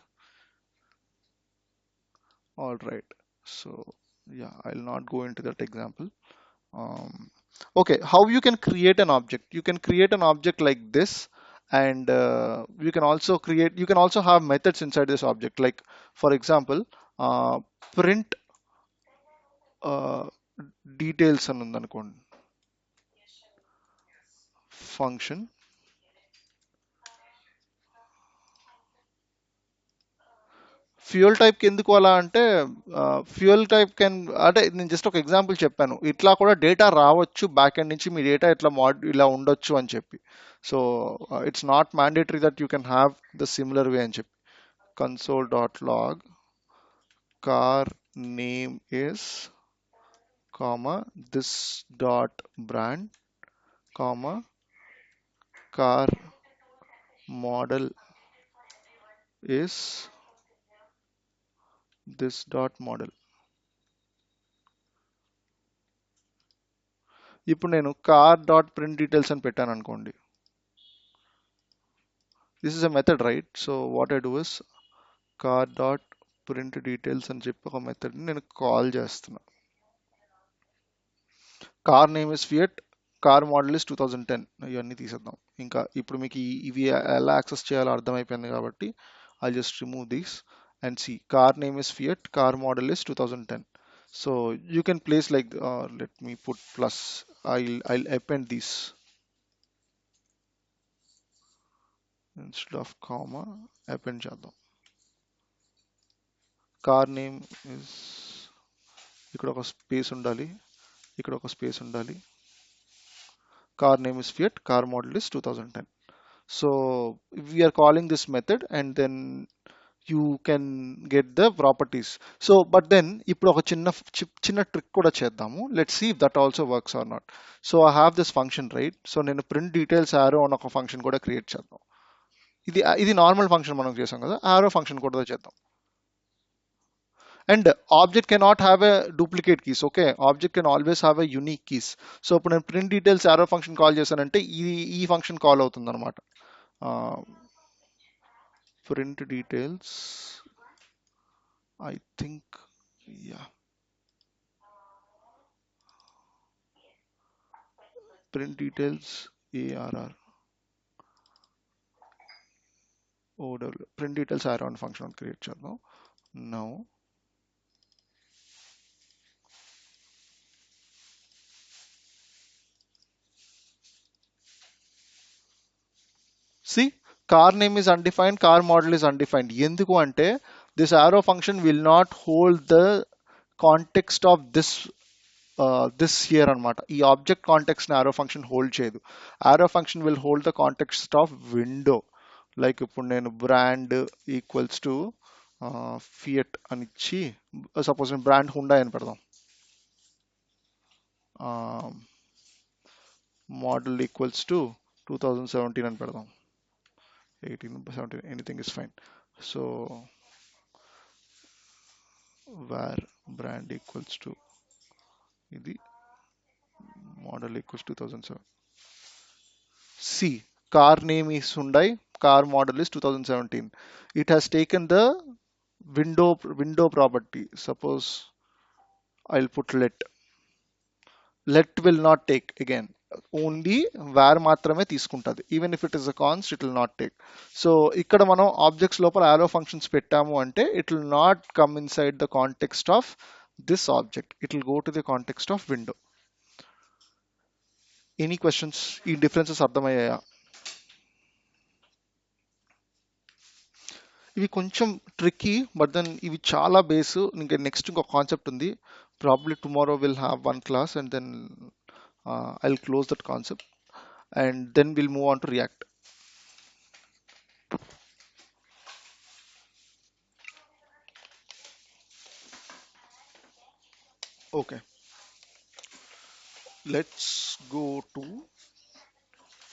All right. So yeah, I'll not go into that example. Um, okay, how you can create an object? You can create an object like this, and you can also have methods inside this object. Like for example, print uh, details అని ఉందనుకోండి function. Fuel type కి ఎందుకు అలా అంటే, fuel type can అంటే నేను just ఒక example చెప్పాను, ఇట్లా కూడా డేటా రావచ్చు బ్యాక్ ఎండ్ నుంచి, మీ డేటా ఇట్లా ఇలా ఉండొచ్చు అని చెప్పి. So it's not mandatory that you can have the similar way అని చెప్పి. Console dot log car name is comma this dot brand comma car model is this dot model. ఇప్పుడు నేను కార్ డాట్ ప్రింట్ డీటెయిల్స్ అని పెట్టాను అనుకోండి. This is a method right. So what I do is car dot print details అని చెప్పి ఒక మెథడ్ని నేను కాల్ చేస్తున్నా. Car name is Fiat, car model is 2010. ఇవన్నీ తీసేద్దాం. ఇంకా ఇప్పుడు మీకు ఇవి ఎలా యాక్సెస్ చేయాలో అర్థమైపోయింది కాబట్టి I just remove these and see car name is Fiat, car model is 2010. So you can place like let me put plus, I'll append these instead of comma, append చేద్దాం. కార్ నేమ్ ఇస్, ఇక్కడ ఒక space ఉండాలి, ఇక్కడ ఒక space ఉండాలి. Car name is Fiat, car model is 2010. So we are calling this method and then you can get the properties. So but then ఇప్పుడు ఒక చిన్న ట్రిక్ కూడా చేద్దాము. Let's see if that also works or not. So I have this function, right? So నేను print details arrow అని ఒక function కూడా create చేద్దాం. ఇది నార్మల్ ఫంక్షన్ మనం చేసాం కదా, arrow ఫంక్షన్ కూడా చేద్దాం. And object cannot have a duplicate keys. Okay, object can always have a unique keys. So ఇప్పుడు నేను print details arrow function call చేశానంటే ఈ ఫంక్షన్ కాల్ అవుతుంది అనమాట. Print details, I think, yeah, print details arr ow, print details arrow అని function create చేద్దాం. Now see, car name is undefined, car model is undefined. ఎందుకు అంటే this arrow function will not hold the context of this here అనమాట. ఈ object context ని arrow function hold చేయదు. arrow function will hold the context of window. Like ఇప్పుడు నేను brand equals to fiat అని ఇచ్చి, సపోజ్ నేను బ్రాండ్ హుండా అని పెడదాం. మోడల్ ఈక్వల్స్ టు 2017 అని పెడదాం. 18, 17, anything is fine. So where brand equals to ఇది, model equals 2007. See car name is Hyundai, car model is 2017. It has taken the window property. Suppose I'll put let will not take again, only where మాత్రమే తీసుకుంటుంది. Even if it is a const it will not take. So ఇక్కడ మనం objects లోపల arrow functions పెట్టాము అంటే it will not come inside the context of this object, it will go to the context of window. Any questions? ఈ differences అర్థమయ్యాయా? ఇవి కొంచెం tricky, but then ఇవి చాలా బేస్. ఇంకా నెక్స్ట్ ఇంకొక కాన్సెప్ట్ ఉంది, probably tomorrow will have one class and then I'll close that concept and then will move on to React. Okay, let's go to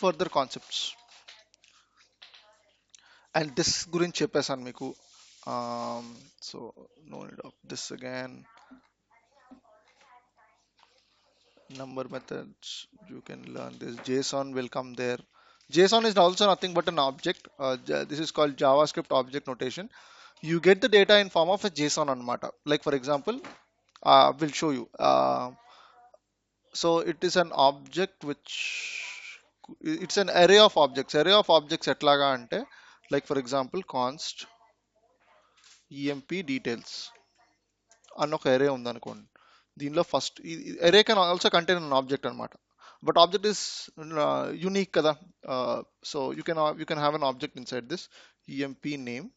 further concepts. And this గురించి చెప్పేసాను మీకు. So no need of this again. Number methods, you can learn this. JSON will come there. JSON is also nothing but an object. This is called JavaScript object notation. You get the data in form of a JSON anamata. Like for example, we'll show you. So it is an object which it's an array of objects. Array of objects etlaga ante, like for example, const emp details అన్న ఒక array ఉందనుకోండి. దీనిలో first array can also contain an object అన్నమాట. But object is unique కదా. So you can have an object inside this. Emp name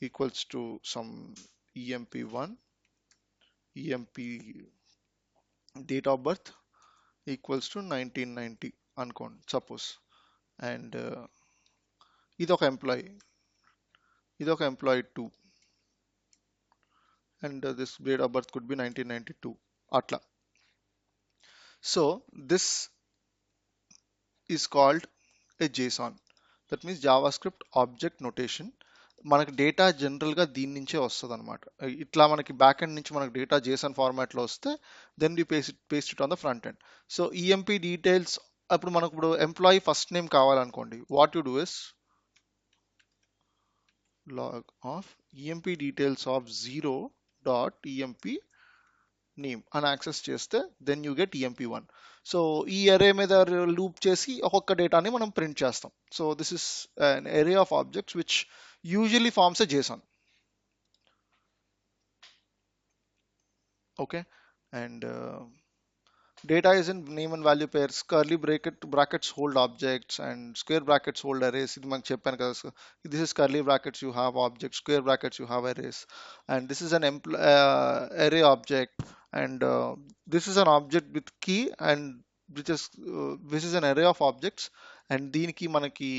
equals to some emp1, emp date of birth equals to 1990 అనుకోండి suppose. And ఇది ఒక employee, ఇది ఒక employee 2, and this date of birth could be 1992 అట్లా. So this is called a JSON. That means JavaScript object notation. మనకి data జనరల్గా దీని నుంచే వస్తుంది అనమాట. ఇట్లా మనకి బ్యాక్ ఎండ్ నుంచి మనకి డేటా జేసన్ ఫార్మాట్లో వస్తే then we paste it on the front end. So EMP details, అప్పుడు మనకు ఇప్పుడు ఎంప్లాయీ ఫస్ట్ నేమ్ కావాలనుకోండి, what you do is log of EMP details of 0.emp name అని యాక్సెస్ చేస్తే దెన్ యూ గెట్ ఈఎంపీ1. So ఈ అరే మీద loop చేసి ఒక్కొక్క డేటాని మనం ప్రింట్ చేస్తాం. So this is an array of objects which usually forms a JSON. Okay, and data is in name and value pairs. Curly brackets hold objects and square brackets hold arrays. ఇది మనకు చెప్పాను కదా. So this is curly brackets, you have objects, square brackets, you have arrays, and this is an array object, and this is an object with key, and which is an array of objects, and దీనికి మనకి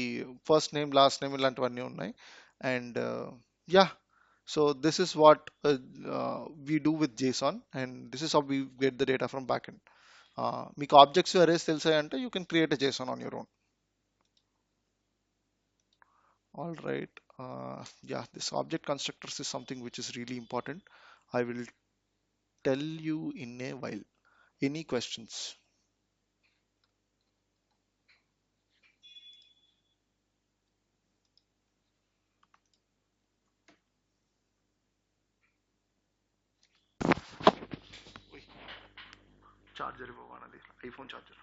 first name last name ఇలాంటివన్నీ ఉన్నాయి. And yeah, so this is what we do with JSON, and this is how we get the data from backend. మీకు objects arrays తెలిసాయంటే you can create a JSON on your own. All right. Yeah, this object constructors is something which is really important. I will tell you in a while. Any questions? Charger ఇవ్వనది iPhone charger.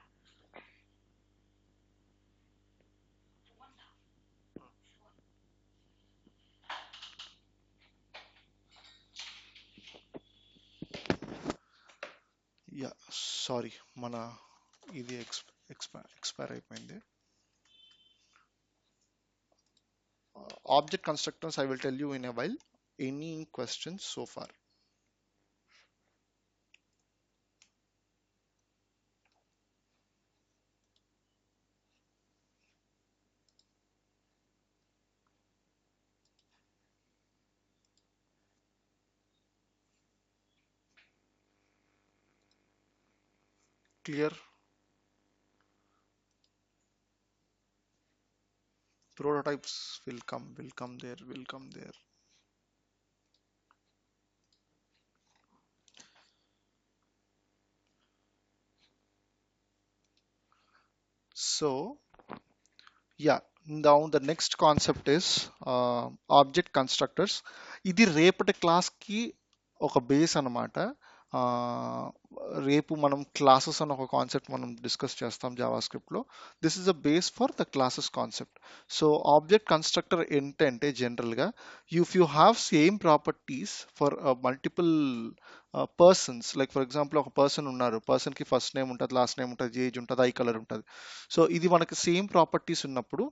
Yeah sorry, మన ఇది expire అయిపోయింది. Object constructors I will tell you in a while. Any questions so far? Clear? Prototypes will come there. So yeah, now the next concept is object constructors. ఇది రేపటి class కి ఒక base అన్నమాట. రేపు మనం క్లాసెస్ అన్న ఒక కాన్సెప్ట్ మనం డిస్కస్ చేస్తాం జావాస్క్రిప్ట్ లో. This is a base for the classes concept. So object constructor ఏంటంటే జనరల్ గా if you have same properties for multiple persons, like for example ఒక పర్సన్ ఉన్నారు, పర్సన్ కి ఫస్ట్ నేమ్ ఉంటుంది, లాస్ట్ నేమ్ ఉంటుంది, age ఉంటుంది, eye colour ఉంటుంది. So ఇది మనకి సేమ్ ప్రాపర్టీస్ ఉన్నప్పుడు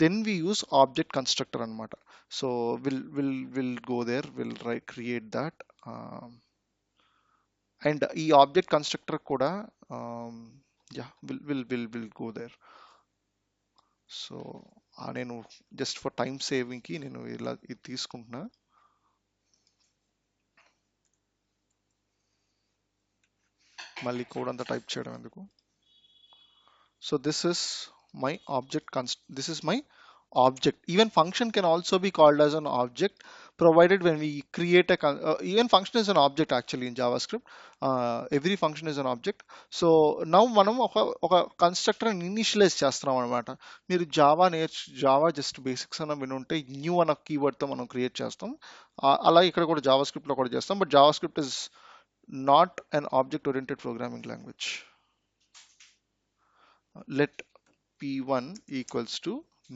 then we use object constructor అనమాట. So will go there, will create that. And ఈ ఆబ్జెక్ట్ కన్స్ట్రక్టర్ కూడా yeah will go there. So నేను జస్ట్ ఫర్ టైం సేవింగ్ కి నేను ఇలా ఇది తీసుకుంటున్నా. మళ్ళీ కోడ్ అంతా టైప్ చేయడం ఎందుకు. So this is my object. Even function can also be called as an object, provided when we create a even function is an object actually in JavaScript. Every function is an object. So now మనం ఒక constructor initialise చేస్తున్నాం అనమాట. మీరు Java just basics అన్న వినుంటే new అన్న keyword తో మనం create చేస్తాం. అలా ఇక్కడ కూడా జావా స్క్రిప్ట్ లో కూడా చేస్తాం. But Java script is not an object oriented programming language. Let p1 equals to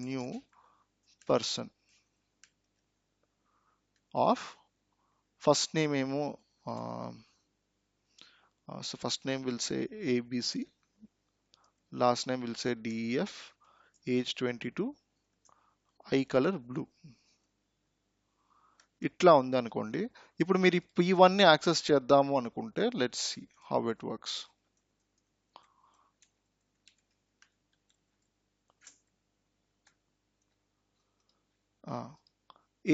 new person of first name ఏమో so first name will say ABC, last name will say DEF, age 22, eye color blue. ఇట్లా ఉంది అనుకోండి. ఇప్పుడు మీరు ఈ p1 ని access చేద్దాము అనుకుంటే let's see how it works.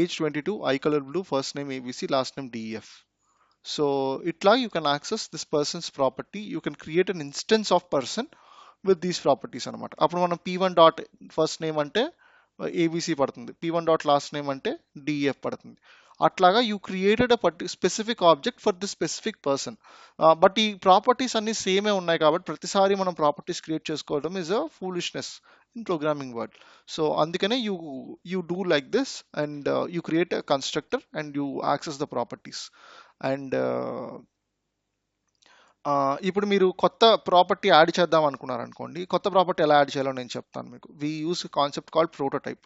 Age 22, eye color blue, first name ABC, last name DEF. So itla you can access this person's property. You can create an instance of person with these properties అనమాట. అప్పుడు మనం p1 dot first name అంటే ABC పడుతుంది, p1 dot last name అంటే DF పడుతుంది. అట్లాగా you created specific object for this specific person. But ఈ properties అన్ని సేమే ఉన్నాయి కాబట్టి ప్రతిసారి మనం ప్రాపర్టీస్ క్రియేట్ చేసుకోవడం is a foolishness in programming world. So అందుకనే you do like this and you create a constructor and you access the properties. And ఇప్పుడు మీరు కొత్త ప్రాపర్టీ యాడ్ చేద్దాం అనుకున్నారు అనుకోండి. కొత్త ప్రాపర్టీ ఎలా యాడ్ చేయాలో నేను చెప్తాను మీకు. వి యూస్ కాన్సెప్ట్ కాల్డ్ ప్రోటోటైప్.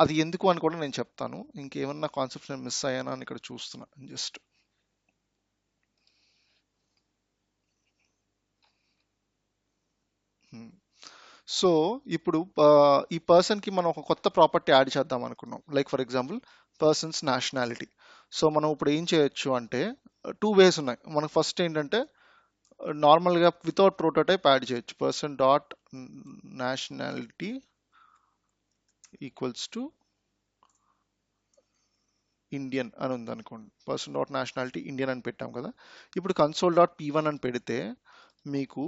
అది ఎందుకు అని కూడా నేను చెప్తాను. ఇంకేమన్నా కాన్సెప్ట్స్ నేను మిస్ అయ్యానా అని ఇక్కడ చూస్తున్నా జస్ట్. సో ఇప్పుడు ఈ పర్సన్కి మనం ఒక కొత్త ప్రాపర్టీ యాడ్ చేద్దాం అనుకున్నాం. Like for example persons nationality. So మనం ఇప్పుడు ఏం చేయొచ్చు అంటే టూ వేస్ ఉన్నాయి మనకు. ఫస్ట్ ఏంటంటే నార్మల్గా వితౌట్ ప్రోటోటైప్ యాడ్ చేయొచ్చు. Person dot nationality equals to Indian అని ఉంది అనుకోండి. పర్సన్ డాట్ నేషనాలిటీ ఇండియన్ అని పెట్టాం కదా. ఇప్పుడు కన్సోల్ డాట్ p1 అని పెడితే మీకు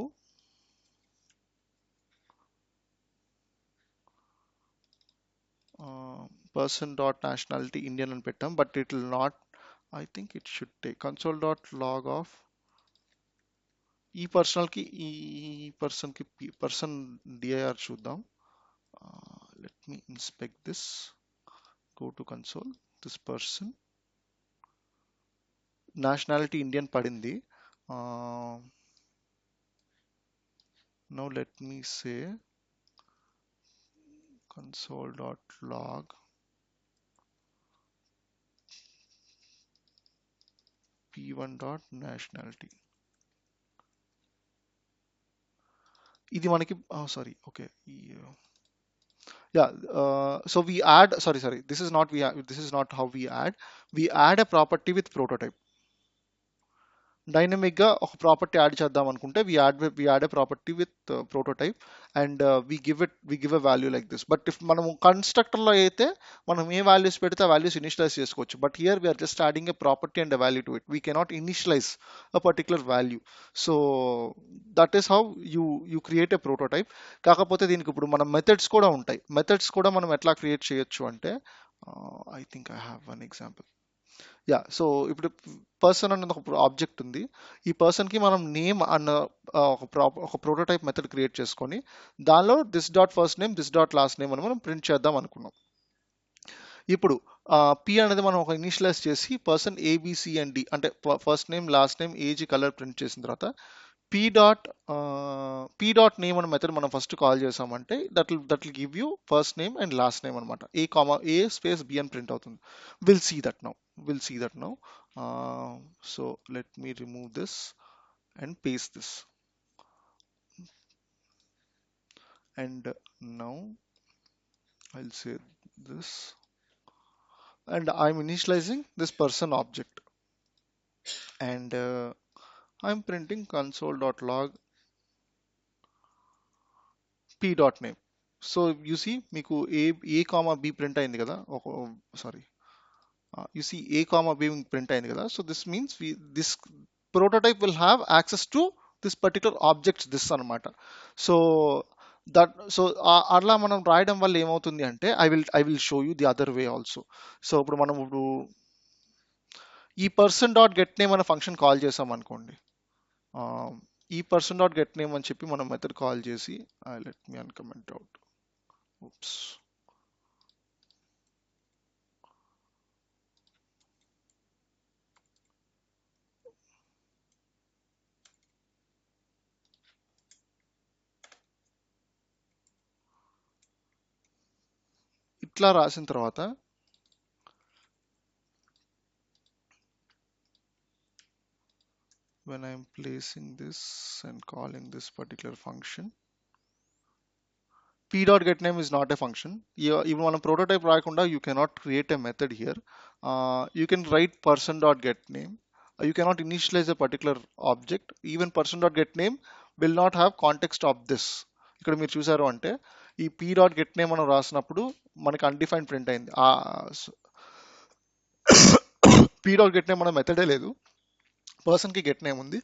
పర్సన్ డాట్ నేషనాలిటీ ఇండియన్ అని పెట్టాం. But it will not, I think it should take console dot log of ఈ పర్సనల్కి ఈ పర్సన్కి పర్సన్ డిఐఆర్ చూద్దాం. Let me inspect this. Go to console. This person nationality Indian పడింది. Now let me say console.log p1.nationality. ఇది మనకి sorry okay yeah so we add sorry this is not this is not how we add a property with prototype. Dynamic గా ఒక property add చేద్దాం అనుకుంటే we add a property with prototype and we give a value like this. But if మనం constructor లో అయితే మనం ఏ values పెడితే ఆ వాల్యూస్ ఇనిషియలైజ్ చేసుకోవచ్చు. But here we're just adding a property and a value to it. We cannot initialise a particular value. So that is how you create a prototype. కాకపోతే దీనికి ఇప్పుడు మనం మెథడ్స్ కూడా ఉంటాయి. మెథడ్స్ కూడా మనం ఎట్లా క్రియేట్ చేయొచ్చు అంటే I think I have one example. Yeah so ఇప్పుడు పర్సన్ అన్నది ఒక ఆబ్జెక్ట్ ఉంది. ఈ పర్సన్కి మనం నేమ్ అన్న ఒక ప్రోటోటైప్ మెథడ్ క్రియేట్ చేసుకొని దానిలో this dot first name this dot last name అని మనం ప్రింట్ చేద్దాం అనుకున్నాం. ఇప్పుడు పి అనేది మనం ఒక ఇనిషియలైజ్ చేసి పర్సన్ ఏబిసి అండ్ డి అంటే first name last name age colour print చేసిన తర్వాత పీ డాట్ నేమ్ అనే మెథడ్ మనం ఫస్ట్ కాల్ చేసామంటే that will give you first name and last name అనమాట. ఏ స్పేస్ బి అని ప్రింట్ అవుతుంది. Will see that now. So let me remove this and paste this. And now I'll say this and I'm initializing this person object and I'm printing console.log p.name. So you see మీకు a comma b print అయింది కదా. Sorry you see a comma b print అయింది కదా. So this means this prototype will have access to this particular objects this అన్నమాట. So that so అట్లా మనం రాయడం వల్ల ఏమవుతుంది అంటే I will show you the other way also. So ఇప్పుడు మనం ఇప్పుడు ఈ పర్సన్ డాట్ గెట్ నేమ్ అనే ఫంక్షన్ కాల్ చేసాం అనుకోండి. ఆ, ఈ పర్సన్ డాట్ గెట్ నేమ్ అని చెప్పి మనం మెథడ్ కాల్ చేసి let me uncomment out. Oops. ఇట్లా రాసిన తర్వాత when I'm placing this and calling this particular function, p dot get name is not a function. Even on a prototype రాయకుండా you cannot create a method here. You can write person dot get name. You cannot initialize a particular object. Even person dot get name will not have context of this. ఇక్కడ మీరు చూసారు అంటే ఈ p dot get name మనం రాసినప్పుడు మనకి undefined print అయింది. p dot get name మన మెథడే లేదు, person కి get name ఉంది,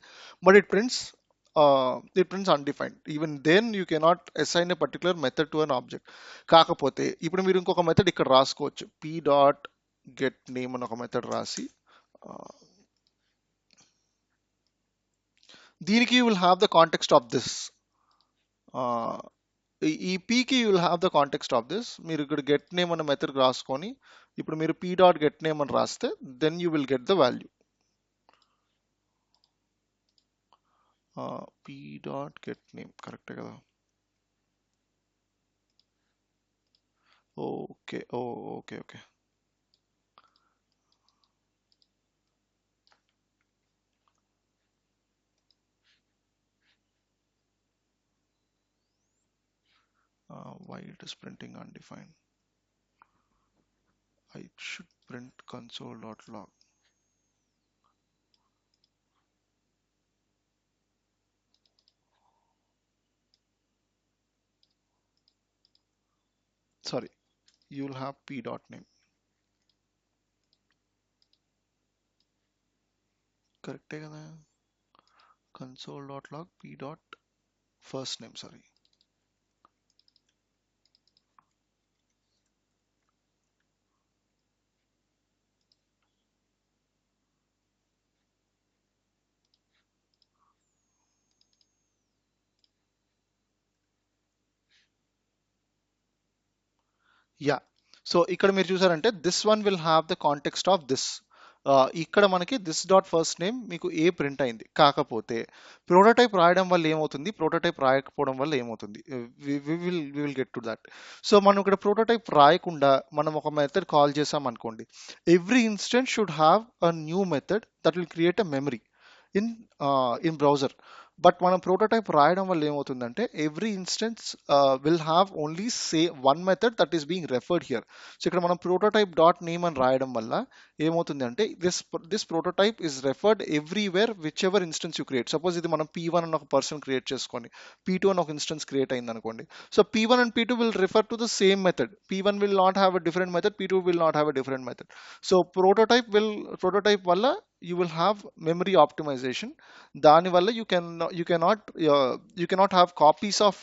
but it prints undefined. Even then you cannot assign a particular method to an object. కాకపోతే ఇప్పుడు మీరు ఇంకొక మెథడ్ ఇక్కడ రాసుకోవచ్చు, p డాట్ గెట్ నేమ్ అని ఒక మెథడ్ రాసి uh, దీనికి you will have the context of this. ఈ p కి you will have the context of this. మీరు ఇక్కడ గెట్ నేమ్ అనే మెథడ్ రాసుకొని ఇప్పుడు మీరు p డాట్ గెట్ నేమ్ అని రాస్తే then you will get the value. p dot get name కరెక్టే కదా? Okay, okay, okay. Why it is printing undefined? I should print console.log. Sorry, you'll have p dot name. Correct కదా? console.log p dot first name. Sorry. Yeah. So ఇక్కడ మీరు చూసారంటే this one will have the context of this. ఇక్కడ మనకి this dot first name మీకు ఏ print అయింది. కాకపోతే prototype రాయడం వల్ల ఏమవుతుంది, ప్రోటోటైప్ రాయకపోవడం వల్ల ఏమవుతుంది, we will get to that. So మనం ఇక్కడ ప్రోటోటైప్ రాయకుండా మనం ఒక మెథడ్ కాల్ చేసాం అనుకోండి, every instant should have a new method that will create a memory in in browser. But మనం ప్రోటోటైప్ రాయడం వల్ల ఏమవుతుందంటే every instance will have only say one method that is being referred here. So ఇక్కడ మనం prototype dot name అని రాయడం వల్ల ఏమవుతుంది అంటే this prototype is referred everywhere which ever instance you create. Suppose ఇది మనం p1 అని ఒక పర్సన్ క్రియేట్ చేసుకొని p2 అని ఒక ఇన్స్టెన్స్ క్రియేట్ అయింది అనుకోండి. So p1 and p2 will refer to the same method. p1 will not have a different method, p2 will not have a different method. So prototype వల్ల you will have memory optimization. దానివల్ల you cannot have copies of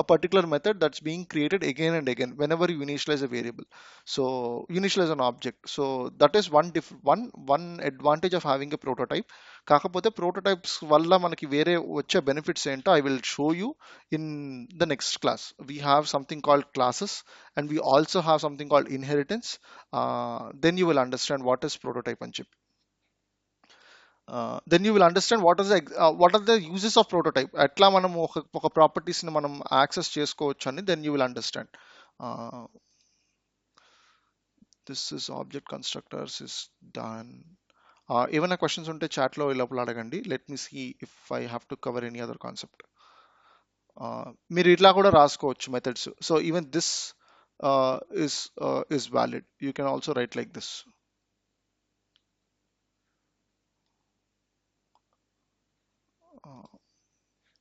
a particular method that's being created again and again whenever you initialize a variable. So initialize an object. So that is one advantage of having a prototype. కాకపోతే prototypes వల్ల మనకి వేరే వచ్చే benefits ఏంటో I will show you in the next class. We have something called classes and we also have something called inheritance. Then you will understand what is prototype అని చెప్పి. Then you will understand what are the uses of prototype. ఎట్లా మనం ఒక properties ని మనం access చేసుకోవచ్చు అని then you will understand. Uh, this is object constructors is done. ఏమైనా క్వశ్చన్స్ ఉంటే చాట్లో లోపల అడగండి. Let me see if I have to cover any other concept. మీరు ఇట్లా కూడా రాసుకోవచ్చు methods. So even this is valid. You can also write like this.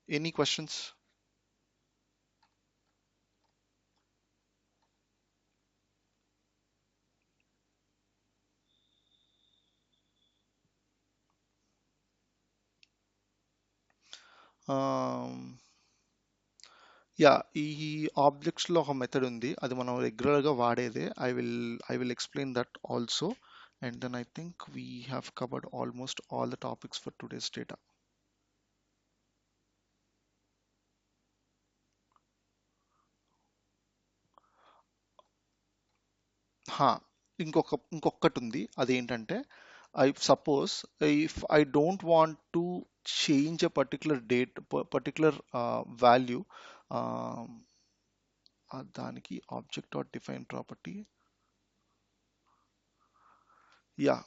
Any questions? Um, yeah ఈ ఆబ్జెక్ట్స్ లో ఒక మెథడ్ ఉంది, అది మనం రెగ్యులర్ గా వాడేదే. I will explain that also, and then I think we have covered almost all the topics for today's data. హా, ఇంకొకటి ఉంది, అదేంటంటే I suppose if I don't want to change a particular date, particular value, దానికి object dot define property. Yeah,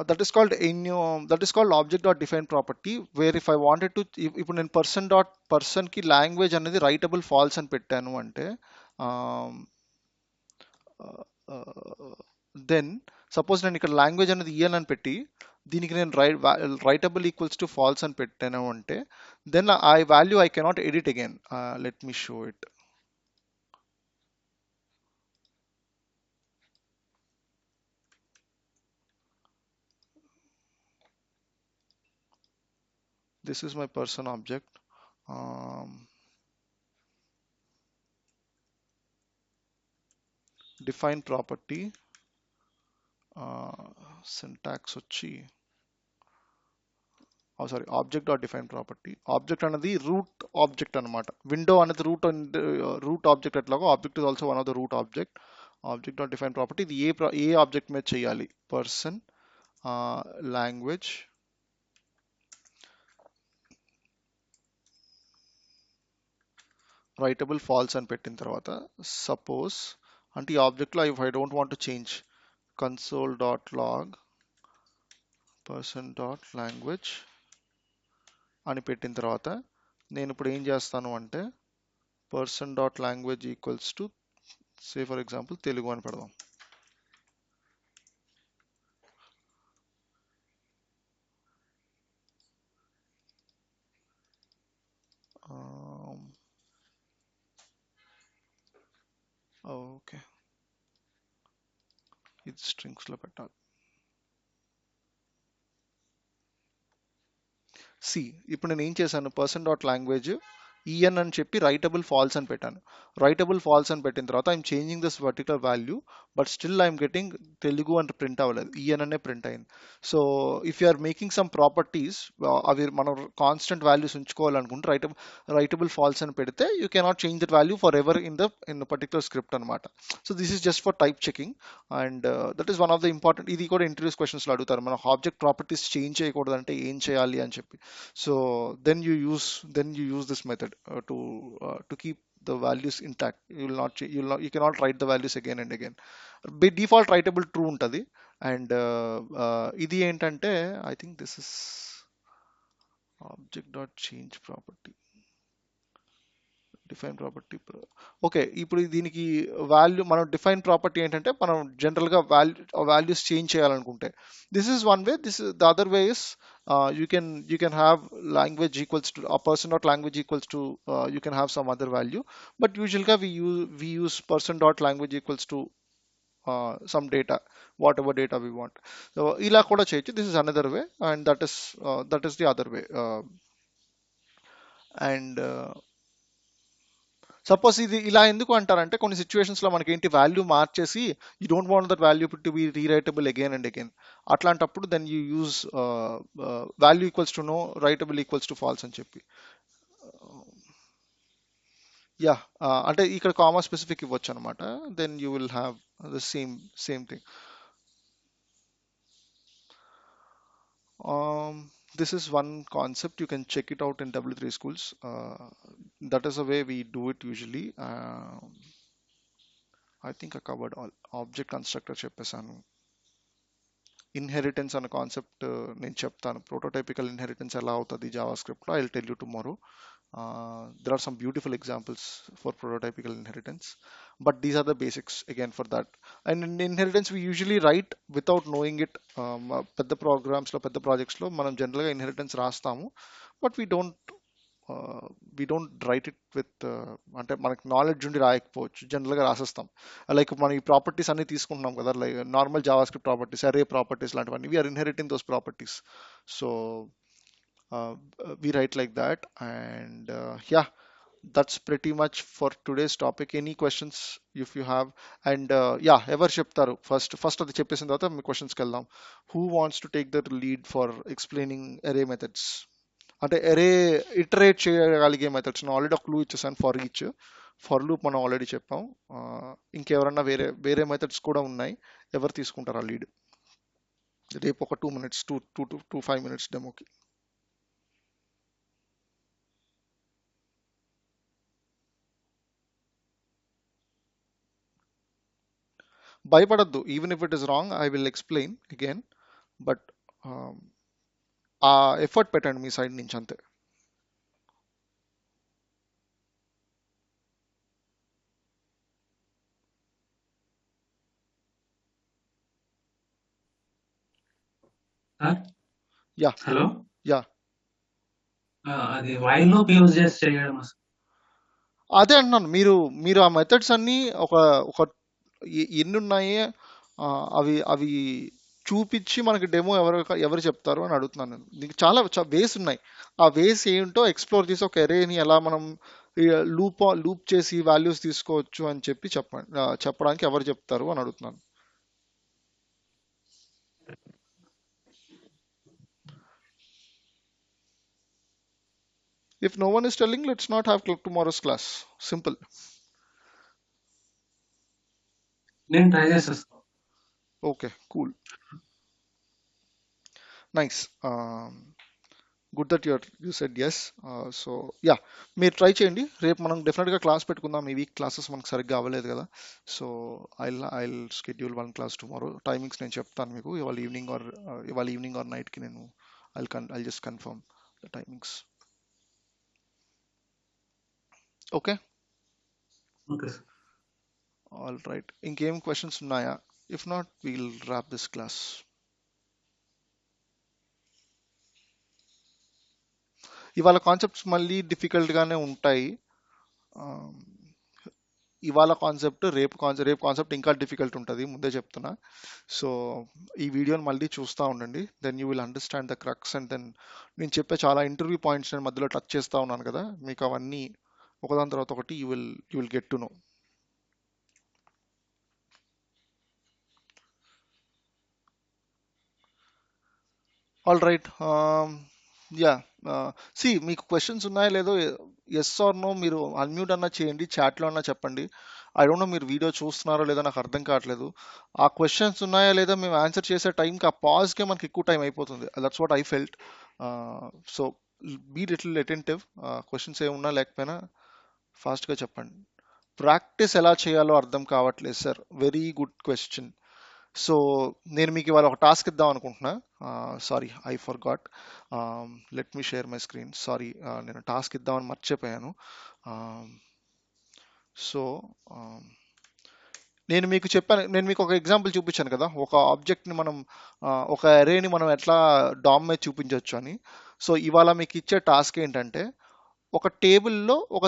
that is called object dot define property. Where if I wanted to, ఇప్పుడు నేను person కి language అనేది writable false అని పెట్టాను అంటే, then suppose నేను ఇక్కడ లాంగ్వేజ్ అనేది ఇయన్ అని పెట్టి దీనికి నేను రైటబుల్ ఈక్వల్స్ టు ఫాల్స్ అని పెట్టాను అంటే, then I value I cannot edit again. Let me show it. This is my person object. Define property, syntax వచ్చి, సారీ, object dot define property. Object అనేది రూట్ ఆబ్జెక్ట్ అనమాట. విండో అనేది root object ఎట్లాగో object is also one of the root object. Object dot define property ఇది ఏ object మీద చేయాలి? పర్సన్ లాంగ్వేజ్ రైటబుల్ ఫాల్స్ అని పెట్టిన తర్వాత, సపోజ్ అంటే ఈ ఆబ్జెక్ట్లో I don't want to change, console dot log person dot language అని పెట్టిన తర్వాత, నేను ఇప్పుడు ఏం చేస్తాను అంటే person dot language equals to, say for example Telugu అని పెడదాం. ఓకే, ఇది స్ట్రింగ్స్ లో పెట్టాలి. సి, ఇప్పుడు నేను ఏం చేశాను, పర్సన్ డాట్ లాంగ్వేజ్ ఈఎన్ అని చెప్పి రైటబుల్ ఫాల్స్ అని పెట్టాను. రైటబుల్ ఫాల్స్ అని పెట్టిన తర్వాత I'm changing this particular value, but still I'm getting Telugu అని ప్రింట్ అవ్వలేదు, ఈఎన్ అనే ప్రింట్ అయింది. So if you are making some properties, అవి మనం కాన్స్టెంట్ వాల్యూస్ ఉంచుకోవాలనుకుంటే రైటబుల్ ఫాల్స్ అని పెడితే you cannot change that value for ever in the particular script అనమాట. So this is just for type checking, and that is one of the important. ఇది కూడా interviews క్వశ్చన్స్లో అడుగుతారు, మనం ఆబ్జెక్ట్ ప్రాపర్టీస్ చేంజ్ చేయకూడదంటే ఏం చేయాలి అని చెప్పి. So then you use this method to keep the values intact. You cannot write the values again and again. By default writable true untadi, and ఇది ఏంటంటే I think this is object dot change property, define property. Okay, ఇప్పుడు దీనికి value, మనం define property ఏంటంటే మనం జనరల్గా values change చేయాలనుకుంటే, this is one way. The other way is you can have language equals to a person dot language equals to, you can have some other value, but usually we use person dot language equals to some data, whatever data we want. So ఇలా కూడా చేయొచ్చు. This is another way, and that is the other way. And suppose ఇది ఇలా ఎందుకు అంటారంటే, కొన్ని situations లో మనకి ఏంటి, వాల్యూ మార్చేసి you don't want that value to be rewritable again and again. అట్లాంటప్పుడు then you use value equals to no, writable equals to false అని చెప్పి. యా, అంటే ఇక్కడ కామా స్పెసిఫిక్ ఇవ్వచ్చు అనమాట. Then you will have the same thing. This is one concept. You can check it out in W3 schools. That is the way we do it usually. I think I covered all. Object constructor చెప్పేసాను. Inheritance అనే concept నేను చెప్తాను. Prototypical inheritance ఎలా అవుతుంది Java స్క్రిప్ట్లో, I will tell you tomorrow. There are some beautiful examples for prototypical inheritance, but these are the basics again for that. And in inheritance we usually write without knowing it. పెద్ద programmes లో, పెద్ద projects లో మనం general గా inheritance రాస్తాము, but we don't write it with, అంటే మనకి knowledge ఉండి రాయకపోవచ్చు, జనరల్ గా రాసేస్తాం. లైక్ మనం ఈ ప్రాపర్టీస్ అన్ని తీసుకుంటున్నాం కదా, like normal JavaScript properties, array properties లాంటివన్నీ, we are inheriting those properties. So we write like that, and yeah, That's pretty much for today's topic. Any questions if you have? And yeah, ఎవరు చెప్తారు first అది చెప్పేసిన తర్వాత మీ క్వశ్చన్స్కి వెళ్దాం. Who wants to take the lead for explaining array methods? అంటే array iterate చేయగలిగే మెథడ్స్ ఆల్రెడీ ఒక క్లూ ఇచ్చేసాను ఫర్ ఈచ్. ఫర్ లూప్ మనం ఆల్రెడీ చెప్పాం. ఇంకెవరన్నా వేరే వేరే మెథడ్స్ కూడా ఉన్నాయి. ఎవరు తీసుకుంటారు ఆ లీడ్? రేపు ఒక 2 minutes, 5 minutes డెమోకి. భయపడద్దు. Even if it is wrong I will explain again. But ఆ ఎఫర్ట్ పెట్టండి మీ సైడ్ నుంచి అంతే. సార్ యా హలో యా అది వైల్ లూప్ యూజ్ చేసి చేయడం అసలు. అదే అంటున్నాను. మీరు మీరు ఆ మెథడ్స్ అన్ని ఒక ఒక ఎన్ని ఉన్నాయి అవి అవి చూపించి మనకి డెమో ఎవరు చెప్తారు అని అడుగుతున్నాను నేను. దీనికి చాలా వేస్ ఉన్నాయి. ఆ వేస్ ఏంటో ఎక్స్ప్లోర్ చేసి ఒక ఎరేని ఎలా మనం లూప్ చేసి వాల్యూస్ తీసుకోవచ్చు అని చెప్పి చెప్పడానికి ఎవరు చెప్తారు అని అడుగుతున్నాను. If no one is telling, let's not have tomorrow's class. Simple. నేను ట్రై చేసేస్తాను. Okay, cool. Nice. Good that you said yes. So yeah, మీరు ట్రై చేయండి. రేపు మనం డెఫినెట్గా క్లాస్ పెట్టుకుందాం. ఈ వీక్ క్లాసెస్ మనకు సరిగ్గా అవ్వలేదు కదా. So I'll schedule one class tomorrow. Timings నేను చెప్తాను మీకు. ఇవాళ ఈవినింగ్ ఆర్ నైట్కి నేను I'll just confirm the timings. Okay, okay sir. All right. ఇంకేం క్వశ్చన్స్ ఉన్నాయా? If not we'll wrap this class. ఇవాళ కాన్సెప్ట్స్ మళ్ళీ డిఫికల్ట్గానే ఉంటాయి. ఆ, ఇవాళ కాన్సెప్ట్ రేపు కాన్సెప్ట్ ఇంకా డిఫికల్ట్ ఉంటుంది, ముందే చెప్తున్నా. సో ఈ వీడియోని మళ్ళీ చూస్తూ ఉండండి. Then you will understand the crux. And దెన్ నేను చెప్పే చాలా ఇంటర్వ్యూ పాయింట్స్ నేను మధ్యలో టచ్ చేస్తూ ఉన్నాను కదా, మీకు అవన్నీ ఒకదాని తర్వాత ఒకటి you will get to know. All right. Yeah, see మీకు క్వశ్చన్స్ ఉన్నాయో లేదో, ఎస్ ఆర్ నో మీరు అన్మ్యూట్ అన్నా చేయండి, చాట్లో అన్నా చెప్పండి. ఐ డోంట్ నో మీరు వీడియో చూస్తున్నారో లేదో నాకు అర్థం కావట్లేదు. ఆ క్వశ్చన్స్ ఉన్నాయా లేదా మేము ఆన్సర్ చేసే టైంకి ఆ పాజ్కే మనకి ఎక్కువ టైం అయిపోతుంది. That's what I felt. So be little attentive. Questions ఏమున్నా లేకపోయినా ఫాస్ట్గా చెప్పండి. ప్రాక్టీస్ ఎలా చేయాలో అర్థం కావట్లేదు sir. Very good question. So నేను మీకు ఇవాళ ఒక టాస్క్ ఇద్దాం అనుకుంటున్నా. Sorry, I forgot. Let me share my screen. Sorry, నేను టాస్క్ ఇద్దామని మర్చిపోయాను. సో నేను మీకు ఒక ఎగ్జాంపుల్ చూపించాను కదా, ఒక ఆబ్జెక్ట్ని మనం ఒక అరేని మనం ఎట్లా డామ్ మీద చూపించవచ్చు అని. సో ఇవాళ మీకు ఇచ్చే టాస్క్ ఏంటంటే, ఒక టేబుల్లో ఒక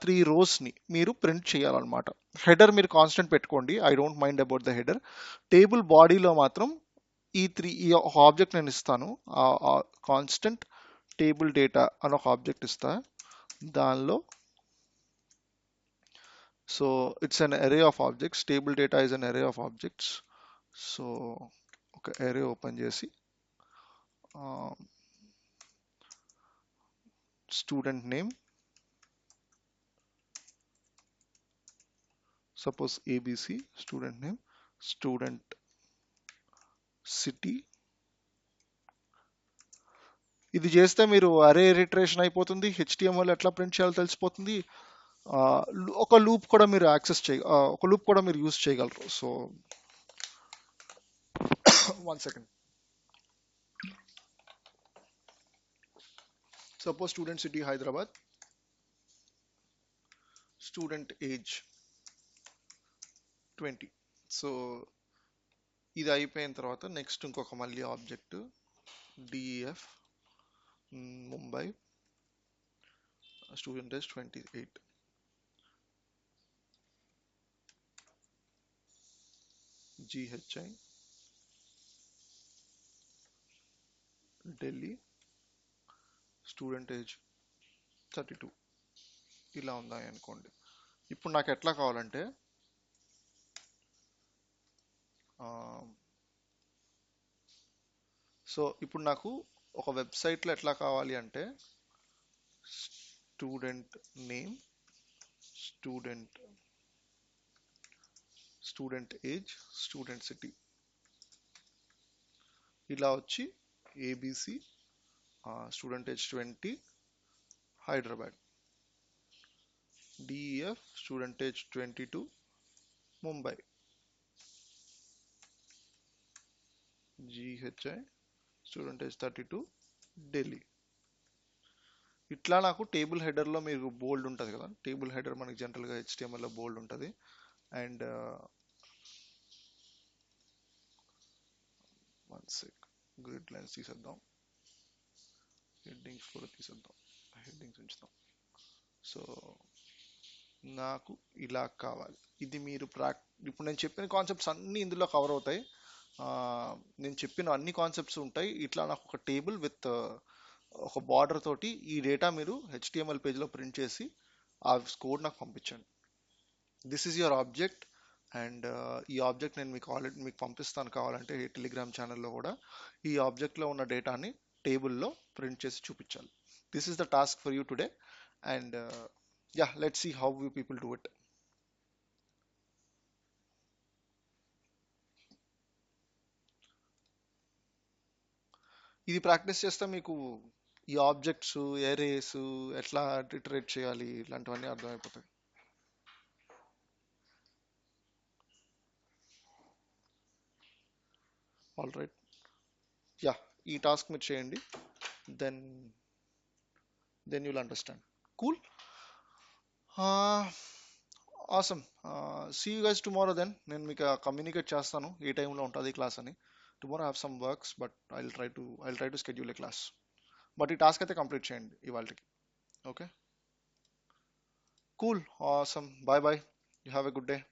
త్రీ రోస్ని మీరు ప్రింట్ చేయాలన్నమాట. హెడర్ మీరు కాన్స్టెంట్ పెట్టుకోండి, I don't mind about the header. Table బాడీలో మాత్రం ఈ ఒక ఆబ్జెక్ట్ నేను ఇస్తాను. ఆ కాన్స్టెంట్ టేబుల్ డేటా అని ఒక ఆబ్జెక్ట్ ఇస్తా. దానిలో so it's an array of objects. Table data is an array of objects. So ఒక అరే ఓపెన్ చేసి student name, suppose ABC, student name, student city. ఇది చేస్తే మీరు అరే రిట్రేషన్ అయిపోతుంది, హెచ్టిఎంఎల్ ఎట్లా ప్రింట్ చేయాలో తెలిసిపోతుంది. ఒక లూప్ కూడా మీరు ఒక లూప్ కూడా మీరు యూజ్ చేయగలరు. So 1 second. Suppose student city Hyderabad, student age 20. So ఇది అయిపోయిన తర్వాత నెక్స్ట్ ఇంకొక మళ్ళీ object DF Mumbai, student age 28. GHI Delhi, student age 32. ఇలా ఉన్నాయి అనుకోండి. ఇప్పుడు నాకు ఎట్లా కావాలంటే సో ఇప్పుడు నాకు ఒక వెబ్సైట్లో ఎట్లా కావాలి అంటే student name, student student age, student city ఇలా వచ్చి ABC student age 20 Hyderabad, DEF student age 22 Mumbai, GHI student age 32 Delhi. ఇట్లా నాకు టేబుల్ హెడర్లో మీకు బోల్డ్ ఉంటుంది కదా, టేబుల్ హెడర్ మనకి జనరల్గా హెచ్టిఎంఎల్లో బోల్డ్ ఉంటుంది. And one sec, grid lines తీసేద్దాం, హెడ్డింగ్స్ కూడా తీసేద్దాం, హెడ్డింగ్స్ ఉంచుదాం. సో నాకు ఇలా కావాలి. ఇది మీరు ఇప్పుడు నేను చెప్పిన కాన్సెప్ట్స్ అన్నీ ఇందులో కవర్ అవుతాయి. నేను చెప్పిన అన్ని కాన్సెప్ట్స్ ఉంటాయి. ఇట్లా నాకు ఒక టేబుల్ విత్ ఒక బార్డర్ తోటి ఈ డేటా మీరు హెచ్టిఎంఎల్ పేజ్లో ప్రింట్ చేసి ఆ కోడ్ నాకు పంపించండి. This is your object. And ఈ ఆబ్జెక్ట్ నేను మీకు ఆల్రెడీ మీకు పంపిస్తాను, కావాలంటే టెలిగ్రామ్ ఛానల్లో కూడా ఈ ఆబ్జెక్ట్లో ఉన్న డేటాని టేబుల్లో ప్రింట్ చేసి చూపించాలి. This is the task for you today. And yeah, let's see how you people do it. ఇది ప్రాక్టీస్ చేస్తే మీకు ఈ ఆబ్జెక్ట్స్, ఎరేస్ ఎట్లా ఇటరేట్ చేయాలి ఇలాంటివన్నీ అర్థమైపోతాయి. ఆల్ రైట్, యా, ఈ టాస్క్ మీరు చేయండి, then you'll understand. Cool, awesome. See you guys tomorrow. దెన్ నేను మీకు కమ్యూనికేట్ చేస్తాను ఏ టైంలో ఉంటుంది క్లాస్ అని. Tomorrow have some works, but I'll try to schedule a class. But ఈ టాస్క్ అయితే కంప్లీట్ చేయండి ఇవాళకి. Okay, cool, awesome, bye bye, you have a good day.